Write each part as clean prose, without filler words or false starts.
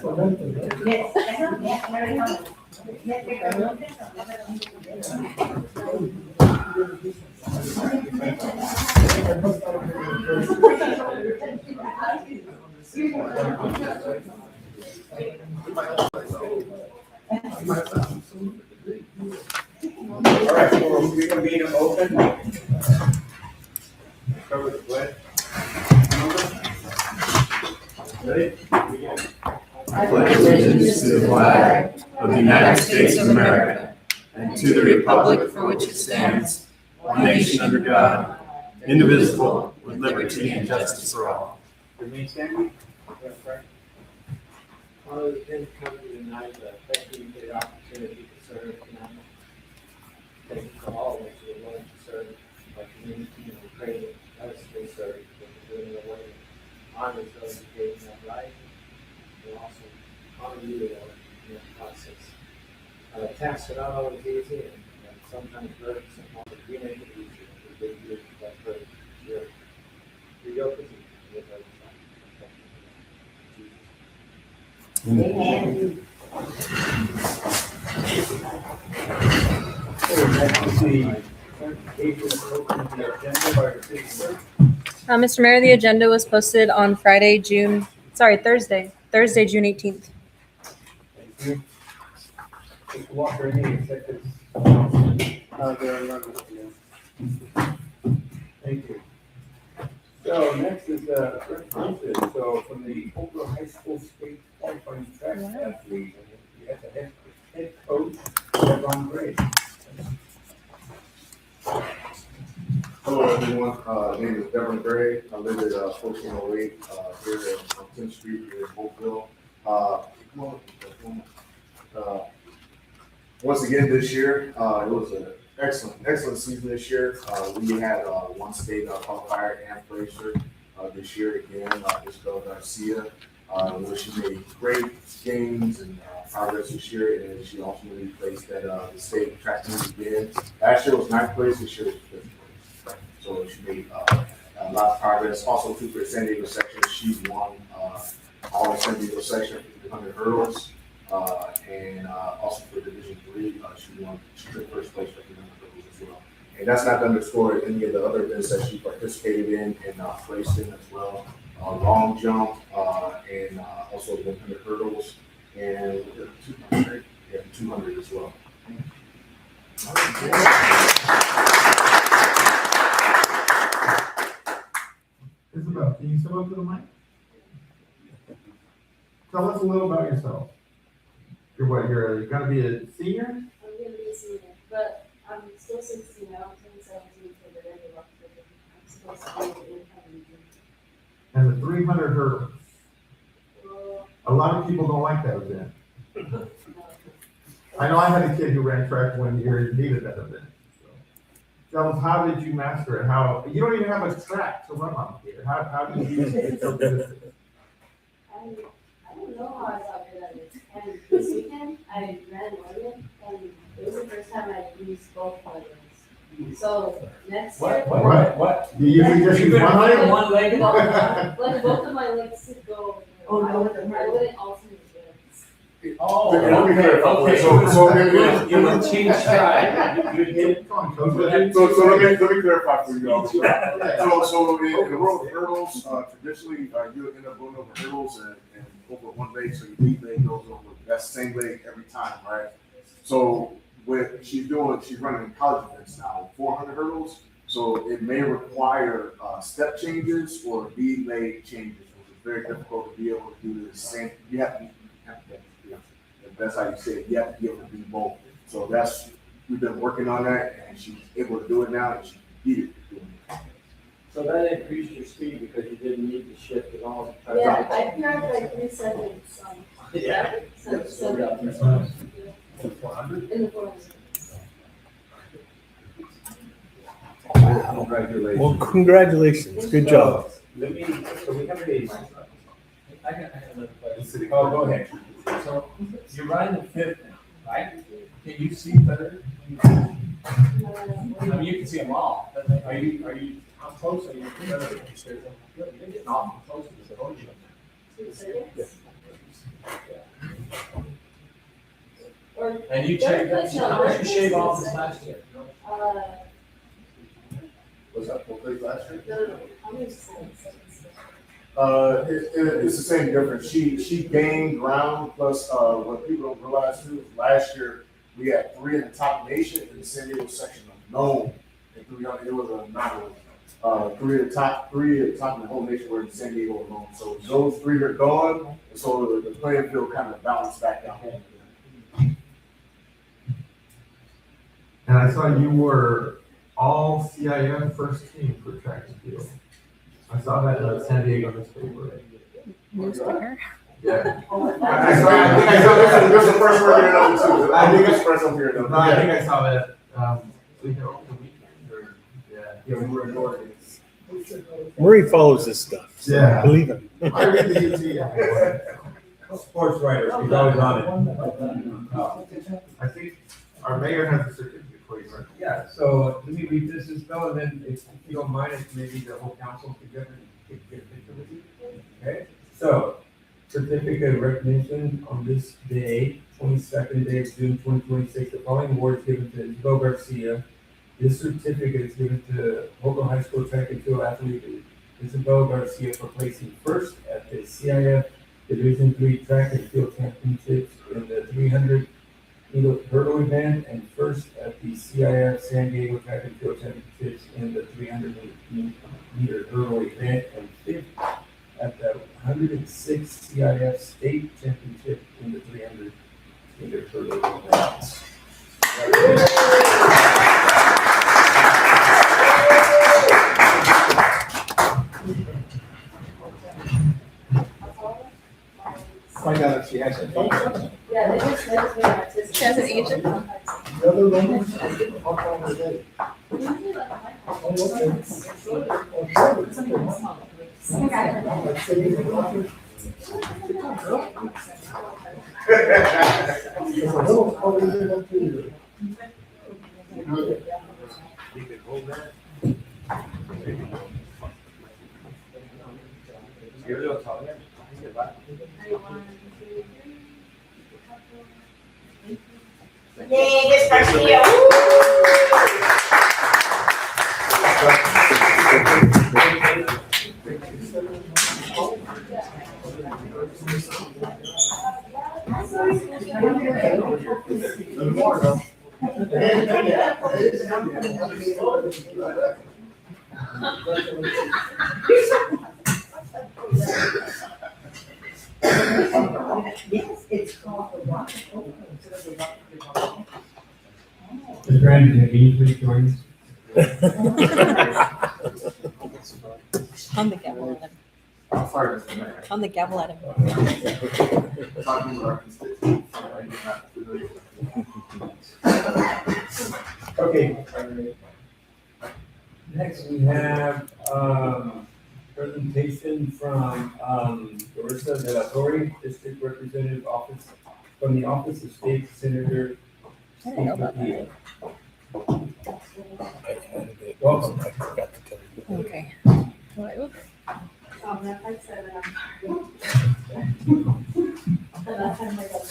All right, so we're going to be open. Cover the pledge. Ready? I pledge allegiance to the flag of the United States of America and to the republic for which it stands, one nation under God, indivisible, with liberty and justice for all. Remain standing. Father, we thank you for coming tonight. Thank you for the opportunity to serve tonight. Thank you for all of us who are willing to serve our community, and we pray that us will serve in doing the way that honors those who gave that life, and also honor you in that process. Tasks are not always easy, and sometimes burdensome, but we make it easier. We give you that burden. Your yoke is easy. Your burden is light. Thank you, Jesus. Mr. Mayor, the agenda was posted on Thursday, June 18th. Thank you. Mr. Walker, any executives? There are none. Thank you. So next is references. So from the Holtville High School State qualifying track athlete, we have the head coach, Devon Gray. Hello everyone, my name is Devon Gray. I live at 1408 here on 10th Street here in Holtville. Once again this year, it was an excellent season this year. We had one state qualifier and placer this year again, Isabel Garcia. Where she made great gains and progress this year, and she ultimately placed at the state track meet again. Last year was 9th place, this year was 5th place. So she made a lot of progress. Also, too, for the San Diego section, she won all the San Diego section for 100 hurdles, and also for Division 3, she took first place for 100 hurdles as well. And that's not to underscore any of the other events that she participated in and placed in as well. Long jump, and also 100 hurdles, and 200, yeah, 200 as well. Isabel, can you step up to the mic? Tell us a little about yourself. You're gonna be a senior? I'm gonna be a senior, but I'm still 16. I don't turn 17 for the regular occupation. I'm supposed to be an incoming junior. And the 300 hurdles. Well, A lot of people don't like that event. I know I had a kid who ran track one year and needed that event. So. Tell us, how did you master it? How you don't even have a track to run on here. How did you get so good at it? I don't know how I got good at it. And this weekend, I ran Oregon, and it was the first time I used both my legs. So next year, What? You usually just use one leg? One leg? like both of my legs could go. Oh, no. I wouldn't alternate legs. Oh, Okay, so you would change stride. You did. Come on, coach. So let me clarify for you all. So in the world of hurdles, traditionally you end up going over hurdles and over one leg, so your lead leg goes over that same leg every time, right? So what she's doing, she's running college events now, 400 hurdles. So it may require step changes or lead leg changes, which is very difficult to be able to do the same. You have to if that's how you say it, you have to be able to do both. So we've been working on that, and she's able to do it now, and she beat it doing it. So that increased your speed because you didn't need to shift at all. Yeah, I grabbed like 3 seconds. Yeah. So, So, yeah. in the 400. Congratulations. Well, congratulations. Good job. Let me, so we have a I got another question. Oh, go ahead. So you're riding the 5th now, right? Can you see better? I mean, you can see them all. But are you, how close are you? You're getting awful close to the podium now. Two seconds. Yeah. And you checked that, how much you shave off this last year? Was that full place last year? no, how many seconds? It's the same difference. She gained ground plus, what people don't realize too, last year, we had 3 in the top nation in the San Diego section unknown. And 3 on, it was a anomaly. 3 at the top in the whole nation were in San Diego alone. So those 3 are gone, and so the playing field kind of balanced back down. And I saw you were all CIF first team for track and field. I saw that in the San Diego newspaper. Newspaper. Yeah. I saw this is the first one here, number 2. I think it's the first one here, No, I think I saw that, over the weekend, or, yeah, we were in Oregon. Murray follows this stuff. So Yeah. believe him. I read the UT. Sports writer, he's always on it. I think our mayor has a certificate for you, right? Yeah, so let me read this as well, and then if you don't mind, if maybe the whole council together can get a picture with you. Okay, so certificate of recognition on this day, 22nd day of June 2026, the following award is given to Isabel Garcia. This certificate is given to Holtville High School track and field athlete Isabel Garcia for placing first at the CIF Division III track and field championships in the 300 hurdle event, and first at the CIF San Diego track and field championships in the 300 meter hurdle event, and fifth at the 106 CIF state championship in the 300 meter hurdle event. Find out if she has it. Yeah, they just made artistic. She has an agent? The other one, how long is it? You can hold that. You're a little taller. Yay, this person here. Yes, it's called the rock. Brandon, can you please join us? On the gavel at him. I'm sorry, Mr. Mayor. On the gavel at him. Talking with our constituents. Okay. Next, we have, presentation from, Larissa De La Torre, District Representative Office, from the Office of State Senator. I didn't know about that. Welcome. I forgot to tell you. Okay. Well, That's like 7. The last time I got to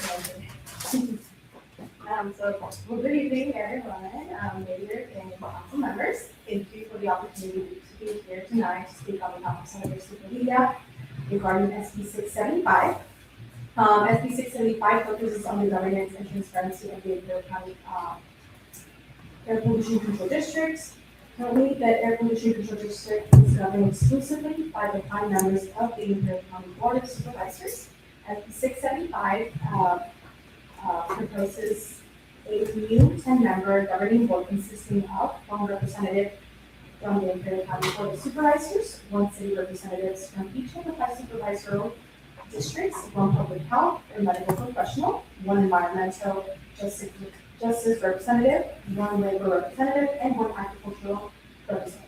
so, well, good evening, everyone, Mayor and council members. Thank you for the opportunity to be here tonight to speak on behalf of Senator Superliga regarding SB 675. SB 675 focuses on the governance and transparency of the Imperial County air pollution control districts. Currently, the air pollution control district is governed exclusively by the 5 members of the Imperial County Board of Supervisors. SB 675 proposes a new 10-member governing board consisting of 1 representative from the Imperial County Board of Supervisors, 1 city representatives from each of the 5 supervisory districts, 1 public health or medical professional, 1 environmental justice representative, 1 labor representative, and 1 agricultural representative.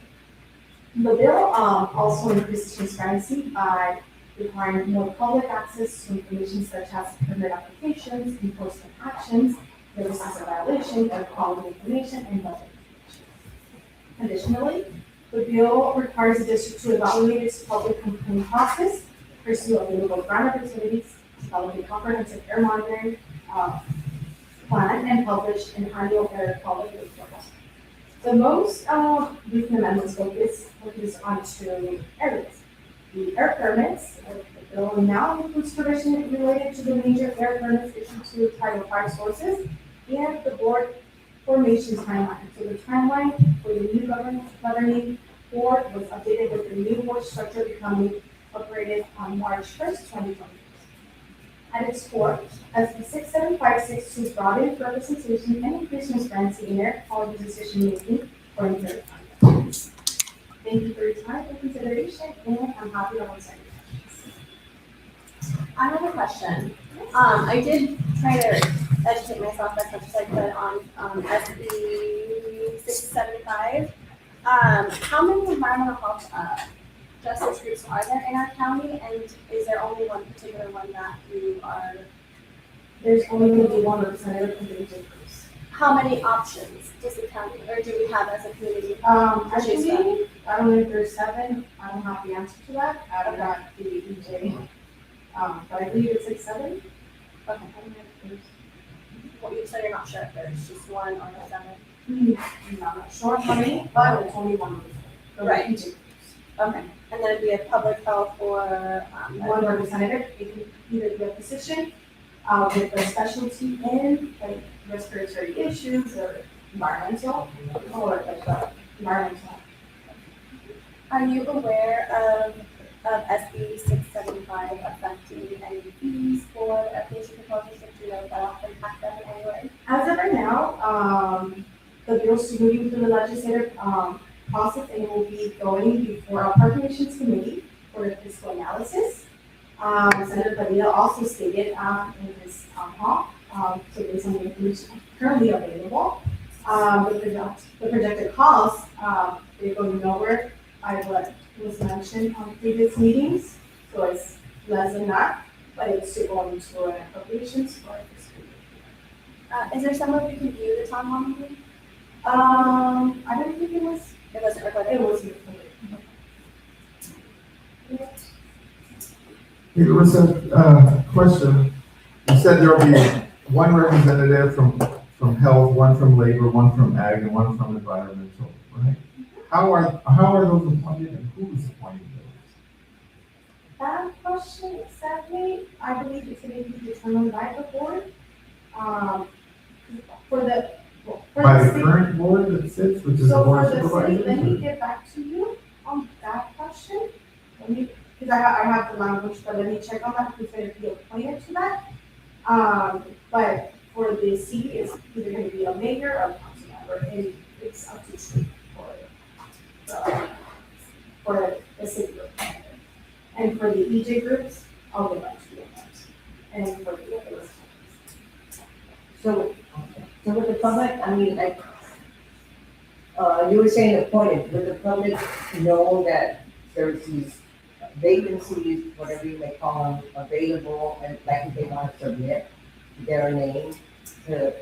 The bill also increases transparency by requiring more public access to information such as permit applications, enforcement actions, notices of violation, air quality information, and budget information. Additionally, the bill requires the district to evaluate its public complaint process, pursue available grant opportunities, develop a comprehensive air monitoring planned and published an annual air quality report. The most recent amendments focus on two areas. The air permits, the bill now includes provision related to the major air permits issued to Title V sources, and the board formation timeline. So the timeline for the new governing board was updated with the new board structure becoming operated on March 1st, 2020. At its core, SB 67562 broadened representation and increased transparency in air quality decision making for impaired conduct. Thank you for your time and consideration, and I'm happy to answer your questions. I have a question. I did try to educate myself as much as I could on SB 675. How many environmental health justice groups are there in our county, and is there only one particular one that you are? There's only going to be one representative from the region groups. How many options does the county, or do we have as a community? Actually, I don't know if there's 7. I don't have the answer to that. I don't have the EJ. But I believe it's like 7. Okay. Well, you said you're not sure if there's just 1 or 7. I'm not sure how many, but it's only one. Right. EJ groups. Okay. And then it'd be a public health or One representative, it can either be a physician with a specialty in like respiratory issues or environmental, or like environmental. Are you aware of SB 675 affecting any fees for application proposals? Do you know if that will impact them in any way? As of right now, the bill's moving through the legislative process, and it will be going before our appropriations committee for the fiscal analysis. Senator Padilla also stated in his talk, so based on the information currently available, the projected costs, they're going nowhere by what was mentioned on previous meetings, so it's less than that, but it's still going to an appropriations for fiscal year. Is there somewhere we can view the town hall meeting? I don't think it was. It wasn't recorded. It was. There was a question. You said there will be one representative from health, one from labor, one from ag, and one from environmental, right? How are those appointed, and who is appointing those? That question exactly, I believe it's going to be determined by the board. By the current board that sits, which is the So board for of the city, let me supervisors? get back to you on that question. Because I have the language, but let me check on that, who's going to be appointed to that. But for the city, it's either going to be a mayor or a council member, and it's up to the state for the city representative. And for the EJ groups, I'll get back to you on that. And for the others. So with the public, I mean, like, you were saying appointed, would the public know that there's these vacancies, whatever you may call them, available, and like if they want to submit their name to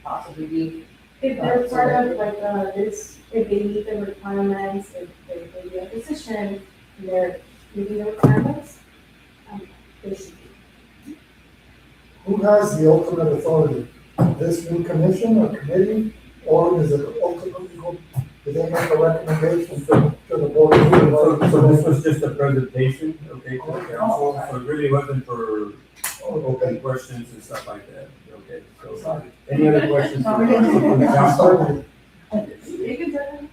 possibly be? If they're part of like this, if they meet the requirements, if they be a physician, they're meeting the requirements, they should be. Who has the ultimate authority? This new commission or committee, or is it ultimately go, do they make a recommendation to the board? So this was just a presentation, okay, to the council, so it really wasn't for open questions and stuff like that, okay? So, any other questions from the council? You can tell.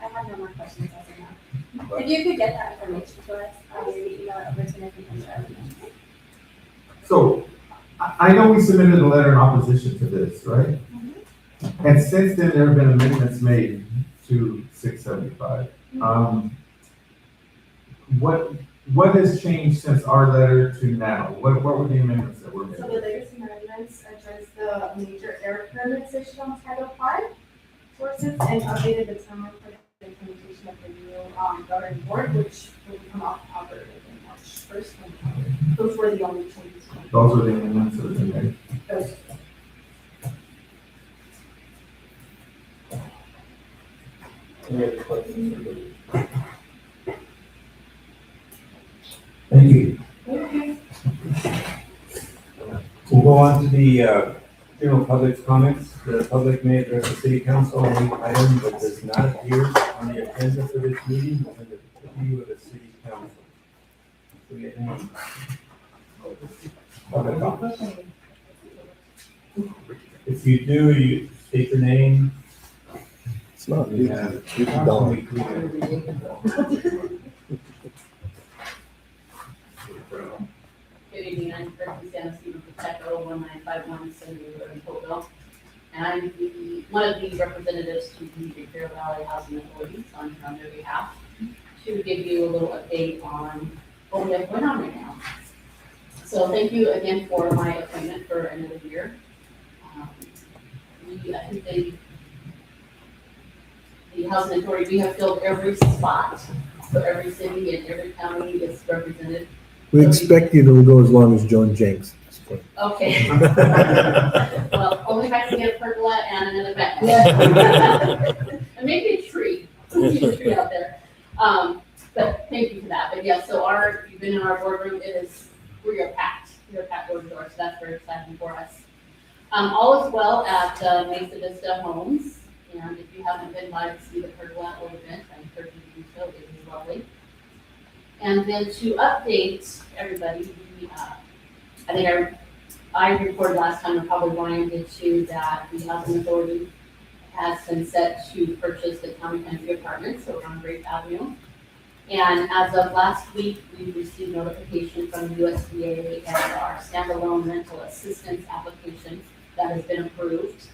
I have no more questions as of now. If you could get that information to us, maybe email it over to Nick and share it with us. So, I know we submitted a letter in opposition to this, right? And since then, there have been amendments made to 675. What has changed since our letter to now? What were the amendments that were made? So the latest amendments address the major air permits issued on Title V sources and updated the timeline for the implementation of the new governing board, which will come off operative in March 1st. Those were the only changes. Those were the amendments that have been made. Those. Any other questions? Thank you. Thank you. Cool. go on to the general public's comments. The public may address the city council on any item that does not appear on the agenda for this meeting within the purview of the city council. Do we have any public comments? If you do, you state your name. It's not me. Good evening, I'm Christy Stephen Pacheco, 1951 Cindy Road in Holtville. And I'm one of the representatives to the Imperial Valley Housing Authority, so I'm here on their behalf to give you a little update on what we have going on right now. So thank you again for my appointment for another year. I think the Housing Authority, we have filled every spot, so every city and every county is represented. We expect you to go as long as Joan Jenks. Okay. Well, only if I can get a pergola and another bed. And maybe a tree. Maybe a tree out there. But thank you for that. But yeah, so you've been in our boardroom, we are packed. We are packed door to door, so that's very exciting for us. All is well at Mesa Vista Homes. And if you haven't been by to see the pergola or event, I encourage you to do so. It is lovely. And then to update everybody, I think I reported last time, and probably Ryan did too, that the Housing Authority has been set to purchase the county country apartments over on Grape Avenue. And as of last week, we received notification from USDA and our standalone rental assistance application that has been approved.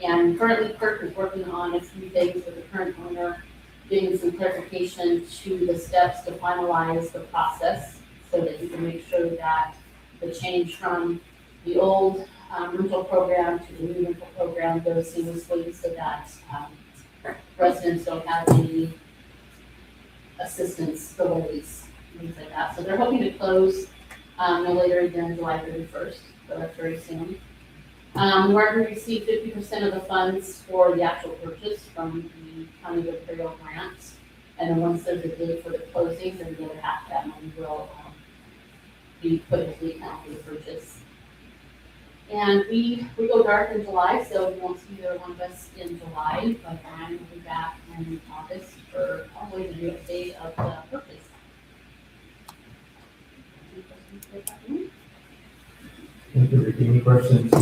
And currently Kirk is working on a few things with the current owner, getting some clarification to the steps to finalize the process so that you can make sure that the change from the old rental program to the new rental program goes seamlessly so that residents don't have any assistance delays, things like that. So they're hoping to close no later than July 31st, so that's very soon. We're going to receive 50% of the funds for the actual purchase from the County of Imperial grant. And then once there's a date for the closing, then the other half of that money will be put into the account for the purchase. And we go dark in July, so you won't see either one of us in July, but I will be back in August for probably the new update of the purchase. Thank you, Ricky. Any questions?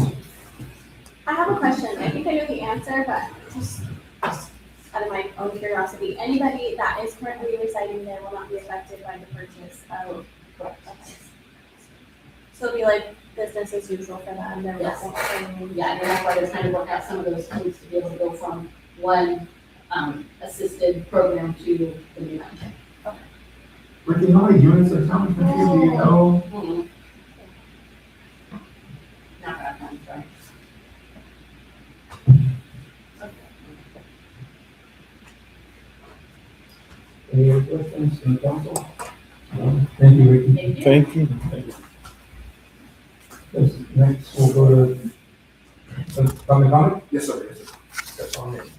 I have a question. I think I know the answer, but just out of my own curiosity, anybody that is currently residing there will not be affected by the purchase of. Correct. Okay. So it'll be like business as usual for them. There Yes. wasn't. Yeah, and that's why they're trying to work out some of those kinks to be able to go from one assisted program to the new one. Ricky, how many units are coming from here, do you know? Mhm. Not that one, sorry. Any other questions from the council? No? Thank you, Ricky. Thank you. Thank you. Yes, next we'll go to public comment. Yes, sir. Yes, sir. That's on it.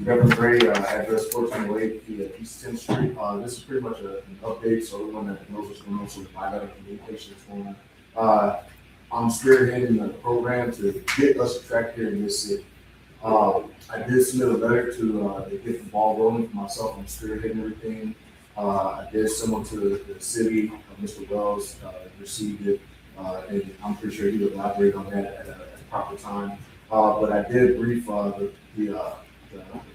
Reverend Gray, address 1408 East 10th Street. This is pretty much an update, so everyone that knows what's going on, so the bilateral communication is going on. I'm spearheading the program to get us a track here in this city. I did submit a letter to get the ball rolling for myself. I'm spearheading everything. I did similar to the city. Mr. Wells received it, and I'm pretty sure he will elaborate on that at a proper time. But I did brief the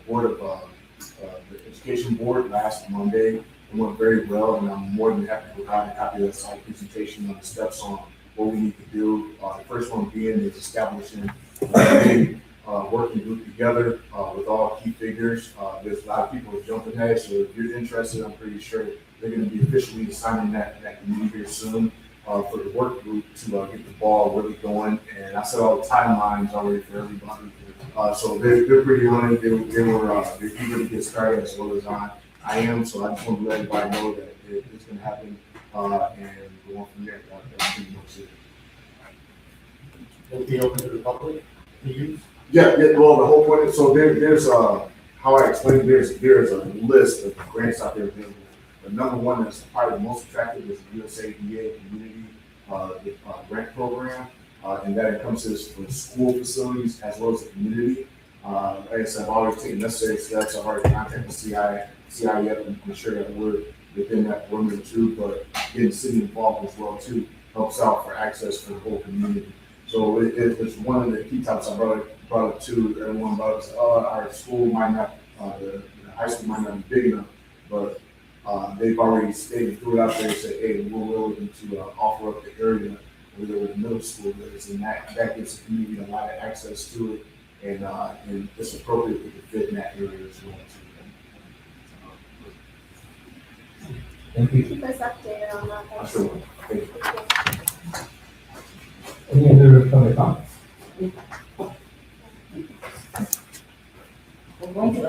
board of the education board last Monday. It went very well, and I'm more than happy to provide a copy of the slide presentation on the steps on what we need to do. The first one being is establishing a working group together with all key figures. There's a lot of people jumping at it, so if you're interested, I'm pretty sure they're going to be officially assigning that committee here soon for the work group to get the ball really going. And I set all the timelines already for everybody. So they're pretty on it. They're eager to get started as well as I am. So I just want to let everybody know that it's going to happen and go on from there. That's pretty much it. It'll be open to the public to use. Yeah, well, the whole point is, so there's how I explained, there's a list of grants out there available. The number one that's probably the most attractive is the USAID community grant program, and that encompasses for school facilities as well as the community. Like I said, I've always taken necessary steps. I've already contacted the CIF and ensure that we're within that perimeter too, but getting the city involved as well too helps out for access for the whole community. So it's one of the key topics I brought up to everyone about, our school might not, the high school might not be big enough, but they've already stated, threw it out there and said, hey, we're willing to offer up the area where the middle school is, and that gives the community a lot of access to it, and it's appropriate to fit in that area as well too. Thank you. Keep us updated on that. That's- Sure. Thank you. Any other public comments? We're going to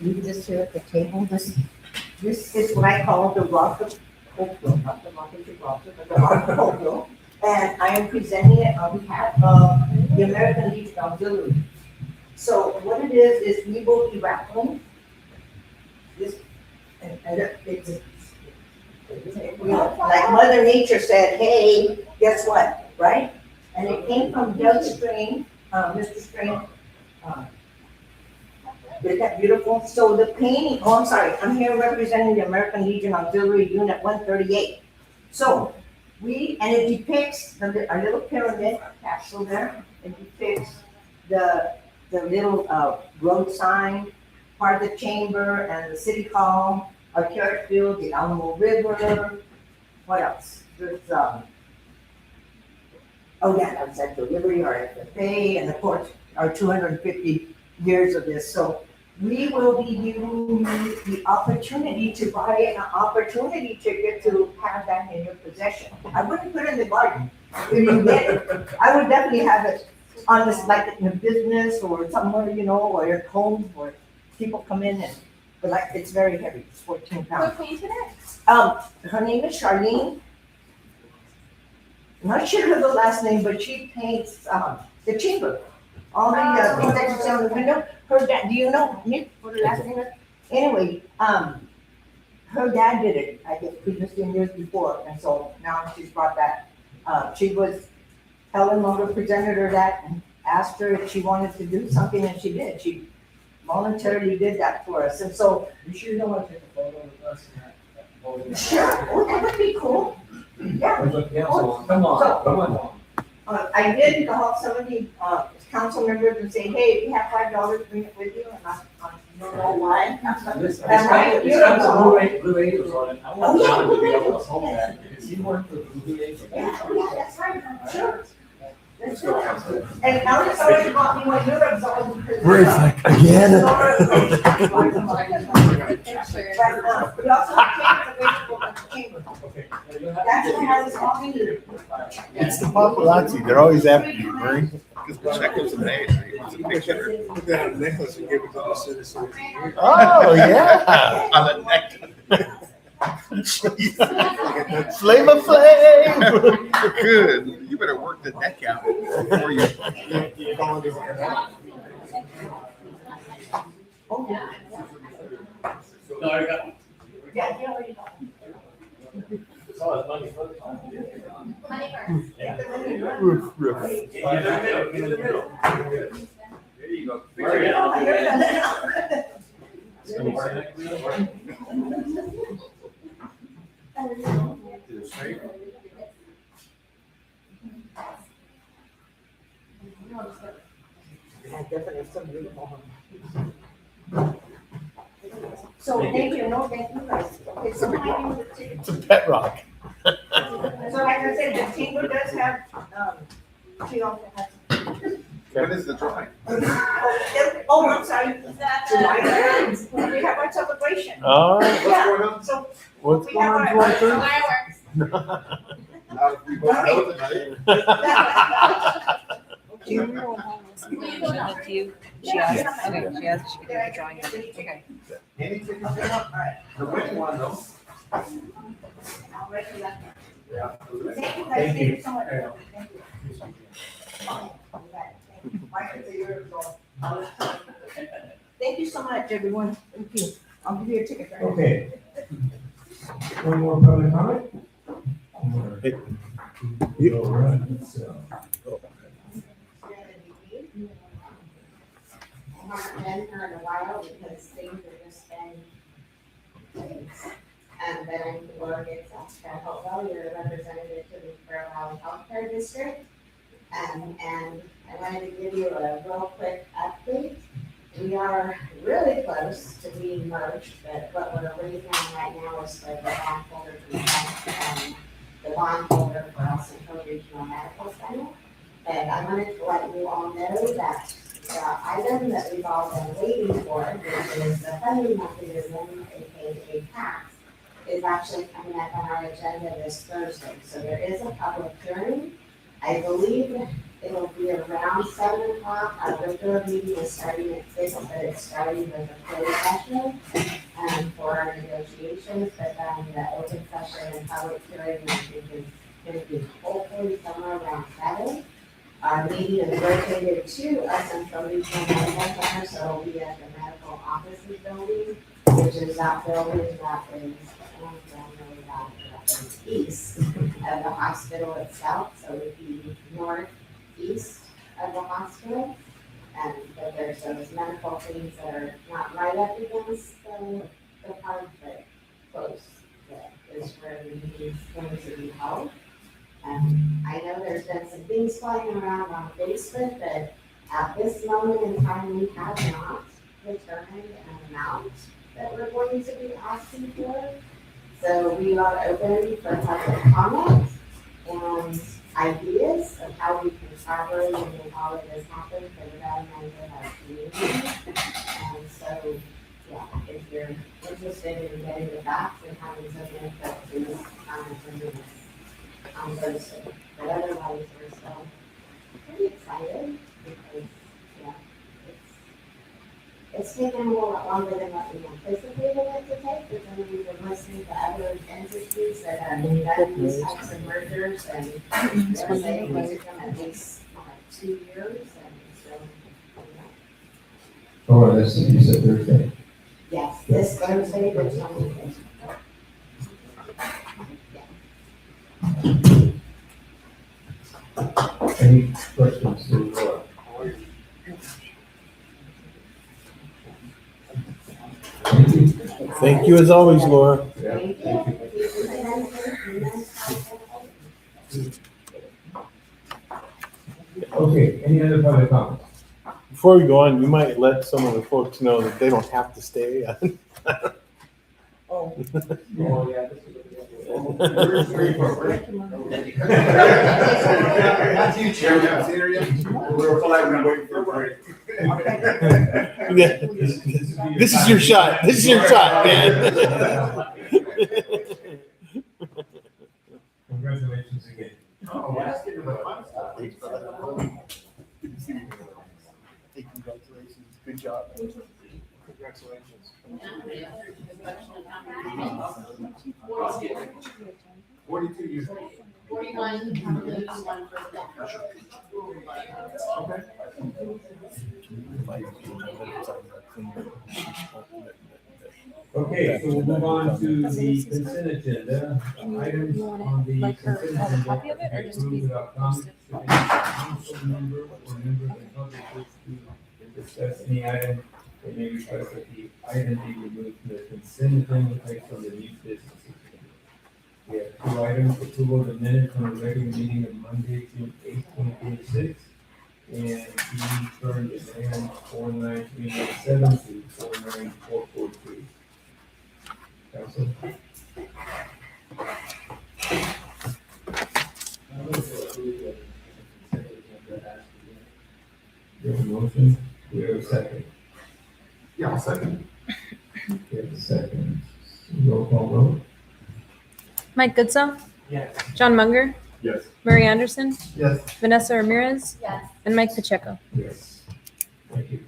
leave this here at the table. This is what I call the rock of Holtville, not the rock of Gibraltar, but the rock of Holtville. And I am presenting it on behalf of the American Legion Auxiliary. So what it is we will be raffling this, and it's, you know, like Mother Nature said, hey, guess what, right? And it came from Doug Strain, Mr. Strain. Isn't that beautiful? So the painting, I'm sorry, I'm here representing the American Legion Auxiliary Unit 138. So and it depicts our little pyramid capsule there. It depicts the little road sign, part of the chamber and the city hall, our carrot field, the Alamo River. What else? There's, that's at the Liberty, our FFA, and of course, our 250 years of this. So we will be giving you the opportunity to buy an opportunity ticket to have that in your possession. I wouldn't put it in the garden. If you get it, I would definitely have it on this, like in a business or somewhere, you know, or your home where people come in and, but like, it's very heavy. It's 14 pounds. Who painted it? Her name is Charlene. I'm not sure of the last name, but she paints, the chamber. All the things that you see on the window. Her dad, do you know Nick, what her last name is? Anyway, her dad did it, I think, previously years before, and so now she's brought that. Helen Motor presented her that and asked her if she wanted to do something, and she did. She voluntarily did that for us, and so. You sure you don't want to take a photo with us in that? Sure, oh, that would be cool. Yeah. Come on. I did call some of the council members and say, hey, if you have $5, bring it with you, and I don't know why. It's got some Blue Angels on it. I want John to be able to hold that. Because he worked for Blue Angels. Yeah, that's right, sure. That's right. And Alex always bought me one Europe's always. Where it's like, again? We also have available at the chamber. That's what I was calling you. It's the paparazzi. They're always after you, Murray. Check what's the name. It's a picture. Put that on a necklace and give it to the citizen. Oh, yeah. On the neck. Flavor Flav. Good. You better work the neck out before you. No, I got one. Yeah, you already got It's all his money first. Money first. Yeah. Roof. Get in the middle. There you go. it. Yeah, definitely so beautiful. So thank you, no, thank you guys. Okay, so my name is the It's a pet rock. So like I said, the chamber does have, she also has. What is the drawing? Oh, I'm sorry. Is that July 3rd, we have our celebration. Oh, Yeah, so what's we going have on our. July 3rd? fireworks? We both know tonight. Do you remember when Helen was with you? She asked, okay, she asked if she could do the drawing. Okay. Any tickets? All right. The winning one, though. I'll write you that. Yeah. Thank you guys, thank you so much. Thank you. Thank you so much, everyone. Thank you. I'll give you a ticket. Okay. One more public comment? Hey, All right, so. I haven't been here in a while because things have just been things. But I'm Laura Gibson, Holtville, you're a representative to the Fair Valley Healthcare District. And I wanted to give you a real quick update. We are really close to being merged, but what we're waiting on right now is for the bondholder to the bondholder for our Central Regional Medical Center. And I wanted to let you all know that the item that we've all been waiting for, which is the funding mechanism, aka tax, is actually coming up on our agenda this Thursday. So there is a public hearing. I believe it'll be around 7 o'clock. Our regular meeting is starting at 6, but it's starting with a closed session for our negotiations. But then the open session and public hearing is going to be hopefully somewhere around 7. Our meeting is rotated to a Central Regional Medical Center, so it'll be at the medical offices building, which is that building that is east of the hospital itself, so it would be northeast of the hospital. But there's those medical things that are not right up against the park, but close. That is where the meeting is going to be held. I know there's been some things flying around on Facebook, but at this moment in time, we have not determined an amount that we're going to be asking for. So we are open for public comment and ideas of how we can collaborate and make all of this happen for the betterment of our community. And so, yeah, if you're interested in getting the facts and having some input, please comment on this on Thursday. But otherwise, we're still pretty excited because, yeah, it's taken a little longer than what we anticipated it to take, but then we've been listening to other entities that have done these types of mergers, and they're saying it took them at least 2 years, and so, yeah. Oh, that's, you said Thursday. Yes, this Thursday, the 25th. Any questions to Laura? Thank you. Thank you as always, Laura. Yeah, thank you. Okay, any other public comments? Before we go on, you might let some of the folks know that they don't have to stay. Oh, yeah. Not you, Chair, we haven't seen her yet. We're politely waiting for a break. This is your shot. This is your shot, man. Congratulations again. Oh, that's getting the fun stuff. Hey, congratulations. Good job. Congratulations. 42 years. 41, lose 1 for the Okay, so we'll move on to the consent agenda. Items on the like her consent have a agenda copy of it, or just approved be without comment. Should any council member or member of the public wish to discuss any item, they may request that the item be removed from the consent agenda based on the new business. We have 2 items: approval of the minutes from the regular meeting of Monday, June 8th, 2026, and he turned it in 49397 to 49443. Council? We have a motion, we have a second. Yeah, I'll second. We have a second. Roll call vote. Mike Goodsoe, Yes. John Munger, Yes. Murray Anderson, Yes. Vanessa Ramirez, Yes. and Mike Pacheco. Yes. Thank you.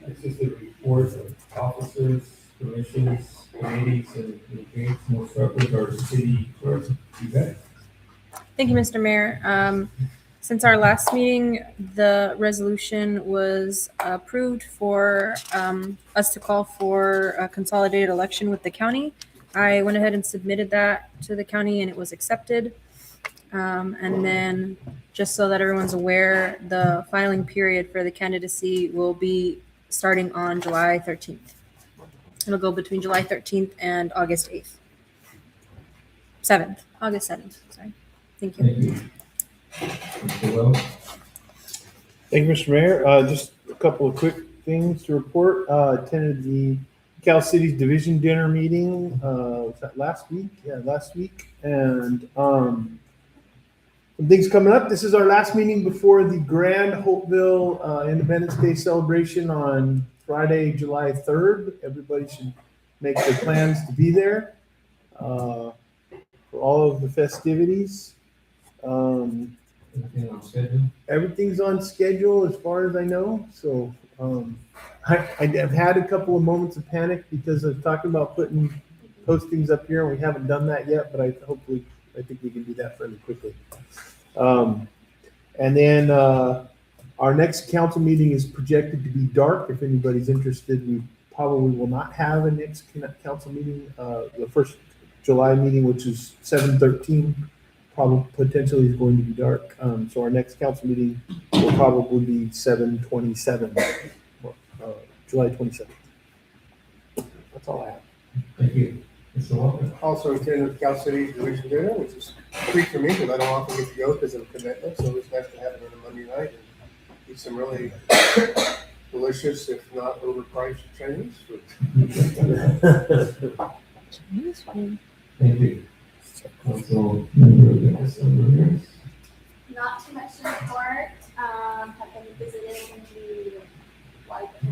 This is the report of officers, commissions, committees, and engaged most up with our city clerk, Yvette. Thank you, Mr. Mayor. Since our last meeting, the resolution was approved for us to call for a consolidated election with the county. I went ahead and submitted that to the county and it was accepted. And then, just so that everyone's aware, the filing period for the candidacy will be starting on July 13th. It'll go between July 13th and August 8th. 7th, August 7th, sorry. Thank you. Thank you. Mr. Wells? Thank you, Mr. Mayor. Just a couple of quick things to report. Attended the Cal City's Division Dinner meeting, was that last week? Yeah, last week. And some things coming up. This is our last meeting before the grand Holtville Independence Day celebration on Friday, July 3rd. Everybody should make their plans to be there for all of the festivities. Everything on schedule? Everything's on schedule as far as I know. So I've had a couple of moments of panic because I was talking about putting postings up here and we haven't done that yet, but I think we can do that fairly quickly. And then our next council meeting is projected to be dark. If anybody's interested, we probably will not have a next council meeting. The first July meeting, which is 7/13, probably potentially is going to be dark. So our next council meeting will probably be 7/27, July 27th. That's all I have. Thank you. Mr. Walker? Also attended the Cal City Division Dinner, which is a treat for me because I don't often get to go because of commitment. So it's nice to have it on a Monday night and eat some really delicious, if not overpriced, Chinese food. Thank you. Council member Vanessa Ramirez? Not too much to report. Have been visiting the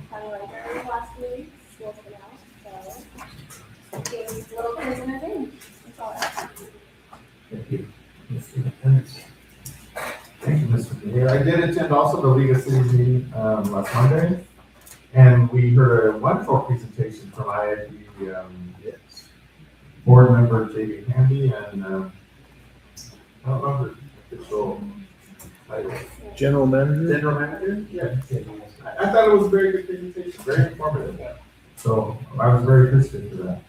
county library last week. School's been out, so doing little quiz and a thing. That's all I have. Thank you. Mr. Ennis? Thank you, Mr. Mayor. I did attend also the League of Cities meeting last Monday, and we heard a wonderful presentation from IID board member J.B. Handy and I don't remember the official title. General manager? General manager? Yeah. I thought it was a very good presentation, very informative. So I was very appreciative for that.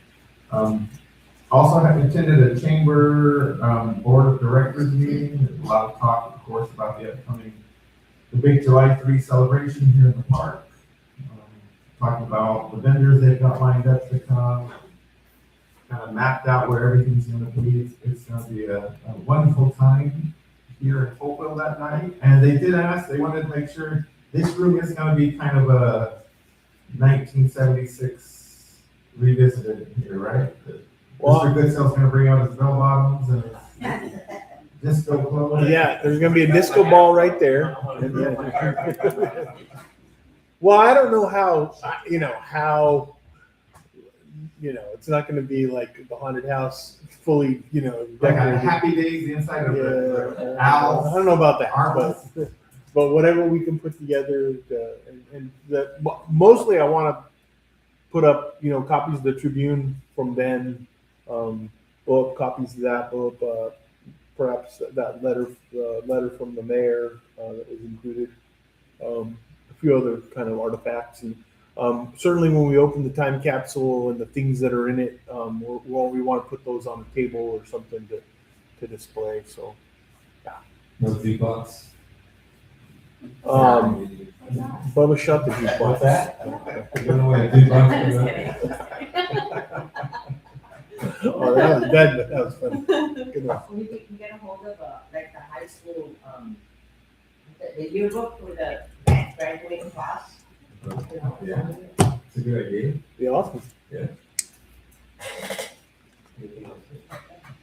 Also have attended a chamber board of directors meeting. A lot of talk, of course, about the big July 3 celebration here in the park. Talking about the vendors they've got lined up to come. Kind of mapped out where everything's going to be. It's going to be a wonderful time here at Holtville that night. And they did ask, they wanted to make sure this room is going to be kind of a 1976 revisited here, right? Mr. Goodsell's going to bring out his bell bottoms and his disco clothes. Yeah, there's going to be a disco ball right there. Well, I don't know how, it's not going to be like the haunted house fully, Like a Happy Days inside of the owls. I don't know about that, but whatever we can put together, mostly I want to put up, copies of the Tribune from Ben, blow up copies of that, blow up perhaps that letter from the mayor that was included, a few other kind of artifacts, and certainly when we open the time capsule and the things that are in it, we want to put those on the table or something to display. So, yeah. No jukebox? Bubba, shut the jukebox. What's that? I don't know what a jukebox is. Oh, that was funny. Good one. We can get a hold of like the high school, the yearbook for the graduating class. Yeah, it's a good idea. Be awesome. Yeah.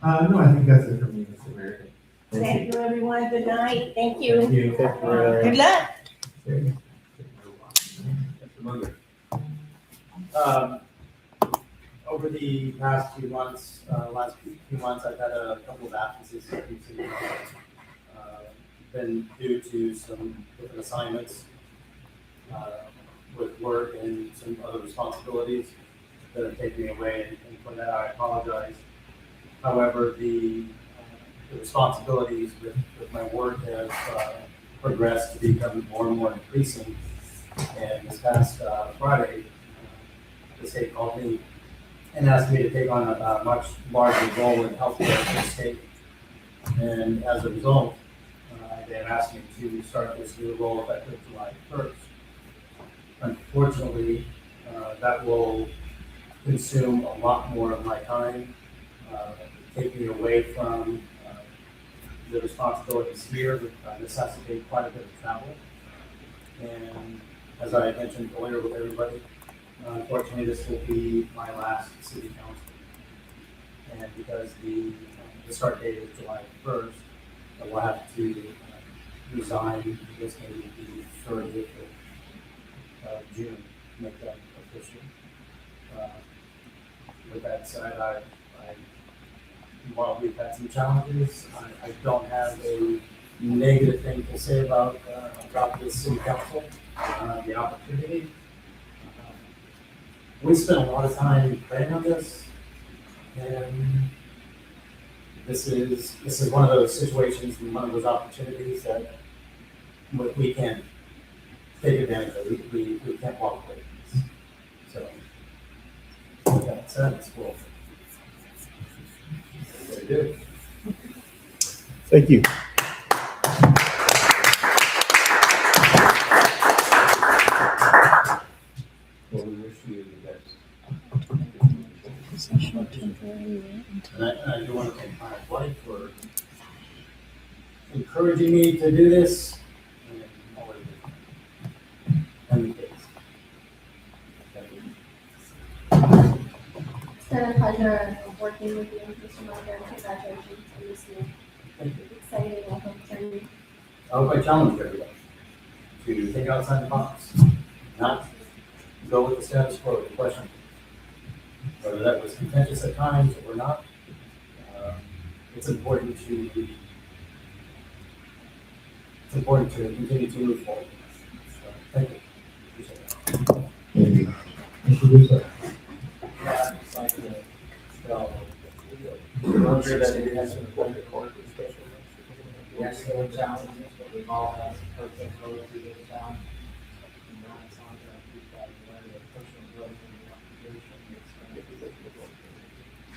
No, I think that's it for me, Mr. Mayor. Thank you, everyone. Good night. Thank you. Thank you. Good luck. Okay. Mr. Munger? Over the past few months, last few months, I've had a couple of absences been due to some different assignments with work and some other responsibilities that have taken me away, and for that I apologize. However, the responsibilities with my work have progressed to become more and more increasing. And this past Friday, the state called me and asked me to take on a much larger role in healthcare in the state. And as a result, they have asked me to start this new role effective July 1st. Unfortunately, that will consume a lot more of my time, take me away from the responsibilities here that necessitate quite a bit of travel. And as I mentioned earlier with everybody, unfortunately, this will be my last city council. And because the start date is July 1st, I will have to resign, this may be the 30th of June, to make that official. With that said, while we've had some challenges, I don't have a negative thing to say about this city council, the opportunity. We spent a lot of time praying on this, and this is one of those situations and one of those opportunities that we can't take advantage of. We can't walk away from this. So, with that said, it's cool. Very good. Thank you. Well, we wish you the best. And I do want to thank my wife for encouraging me to do this. And the kids. It's been a pleasure working with you, Mr. Mulder, and congratulations on this new exciting opportunity. I hope I challenge everybody to think outside the box, not go with the status quo, to question whether that was contentious at times or not. It's important to continue to move forward. So, thank you. Appreciate that. Thank you. Mr. Russo. Yeah, I'd just like to tell Roger that it has been quite a court. Yes, there were challenges, but we've all had personal growth through this challenge. And now it's on to keep that level of personal growth and the application.